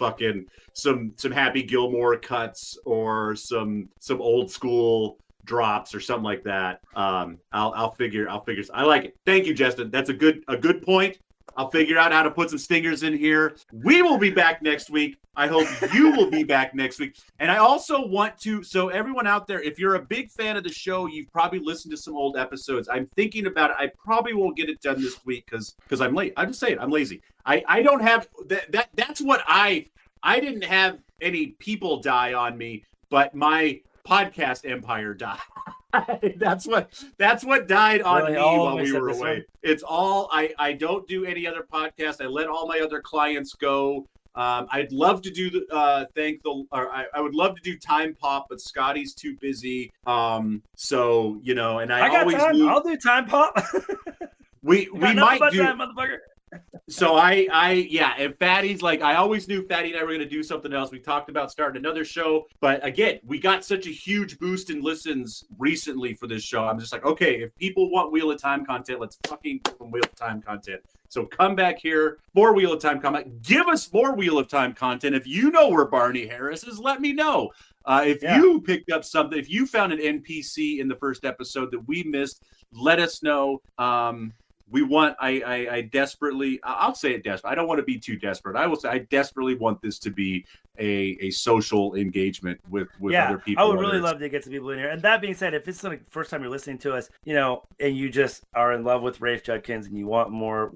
[SPEAKER 1] Happy Gilmore cuts or some old school drops or something like that. I'll figure. I like it. Thank you, Justin. That's a good point. I'll figure out how to put some stingers in here. We will be back next week. I hope you will be back next week. And I also want to, so everyone out there, if you're a big fan of the show, you've probably listened to some old episodes. I'm thinking about it. I probably won't get it done this week because I'm late. I'm just saying, I'm lazy. I don't have that's what I didn't have any people die on me, but my podcast empire died. That's what died on me while we were away. It's all I don't do any other podcast. I let all my other clients go. I'd love to do I would love to do Time Pop, but Scotty's too busy. So you know, and I always
[SPEAKER 2] got time. I'll do Time Pop.
[SPEAKER 1] we might do.
[SPEAKER 2] Time, motherfucker.
[SPEAKER 1] So and Fatty's like, I always knew Fatty and I were going to do something else. We talked about starting another show, but again, we got such a huge boost in listens recently for this show. I'm just like, okay, if people want Wheel of Time content, let's fucking give them Wheel of Time content. So come back here for Wheel of Time content. Give us more Wheel of Time content. If you know where Barney Harris is, let me know. You picked up something, if you found an NPC in the first episode that we missed, let us know. We want, I desperately, I'll say it desperate. I don't want to be too desperate. I will say I desperately want this to be a social engagement with other people.
[SPEAKER 2] I would really love to get some people in here. And that being said, if it's the first time you're listening to us, you know, and you just are in love with Rafe Judkins and you want more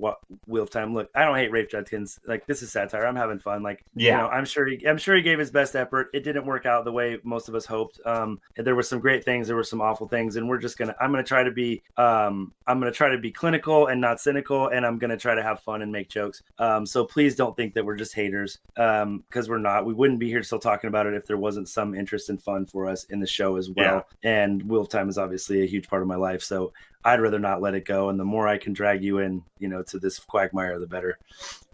[SPEAKER 2] Wheel of Time, look, I don't hate Rafe Judkins. Like, this is satire. I'm having fun. Like, you know, I'm sure he gave his best effort. It didn't work out the way most of us hoped. There were some great things. There were some awful things. And I'm going to try to be clinical critical and not cynical, and I'm gonna try to have fun and make jokes. So please don't think that we're just haters, because we're not. We wouldn't be here still talking about it if there wasn't some interest and fun for us in the show as well. And Wheel of Time is obviously a huge part of my life, so I'd rather not let it go. And the more I can drag you in, to this quagmire, the better.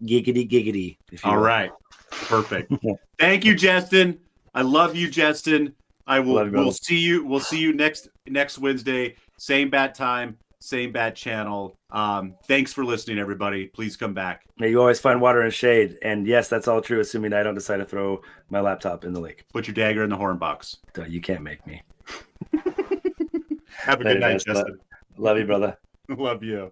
[SPEAKER 2] Giggity giggity.
[SPEAKER 1] All right, perfect. Thank you, Justin. I love you, Justin. We'll see you. We'll see you next Wednesday. Same bat time, same bat channel. Thanks for listening, everybody. Please come back.
[SPEAKER 2] May you always find water and shade. And yes, that's all true, assuming I don't decide to throw my laptop in the lake.
[SPEAKER 1] Put your dagger in the horn box.
[SPEAKER 2] You can't make me.
[SPEAKER 1] Have a good night, Justin.
[SPEAKER 2] Love you, brother.
[SPEAKER 1] Love you.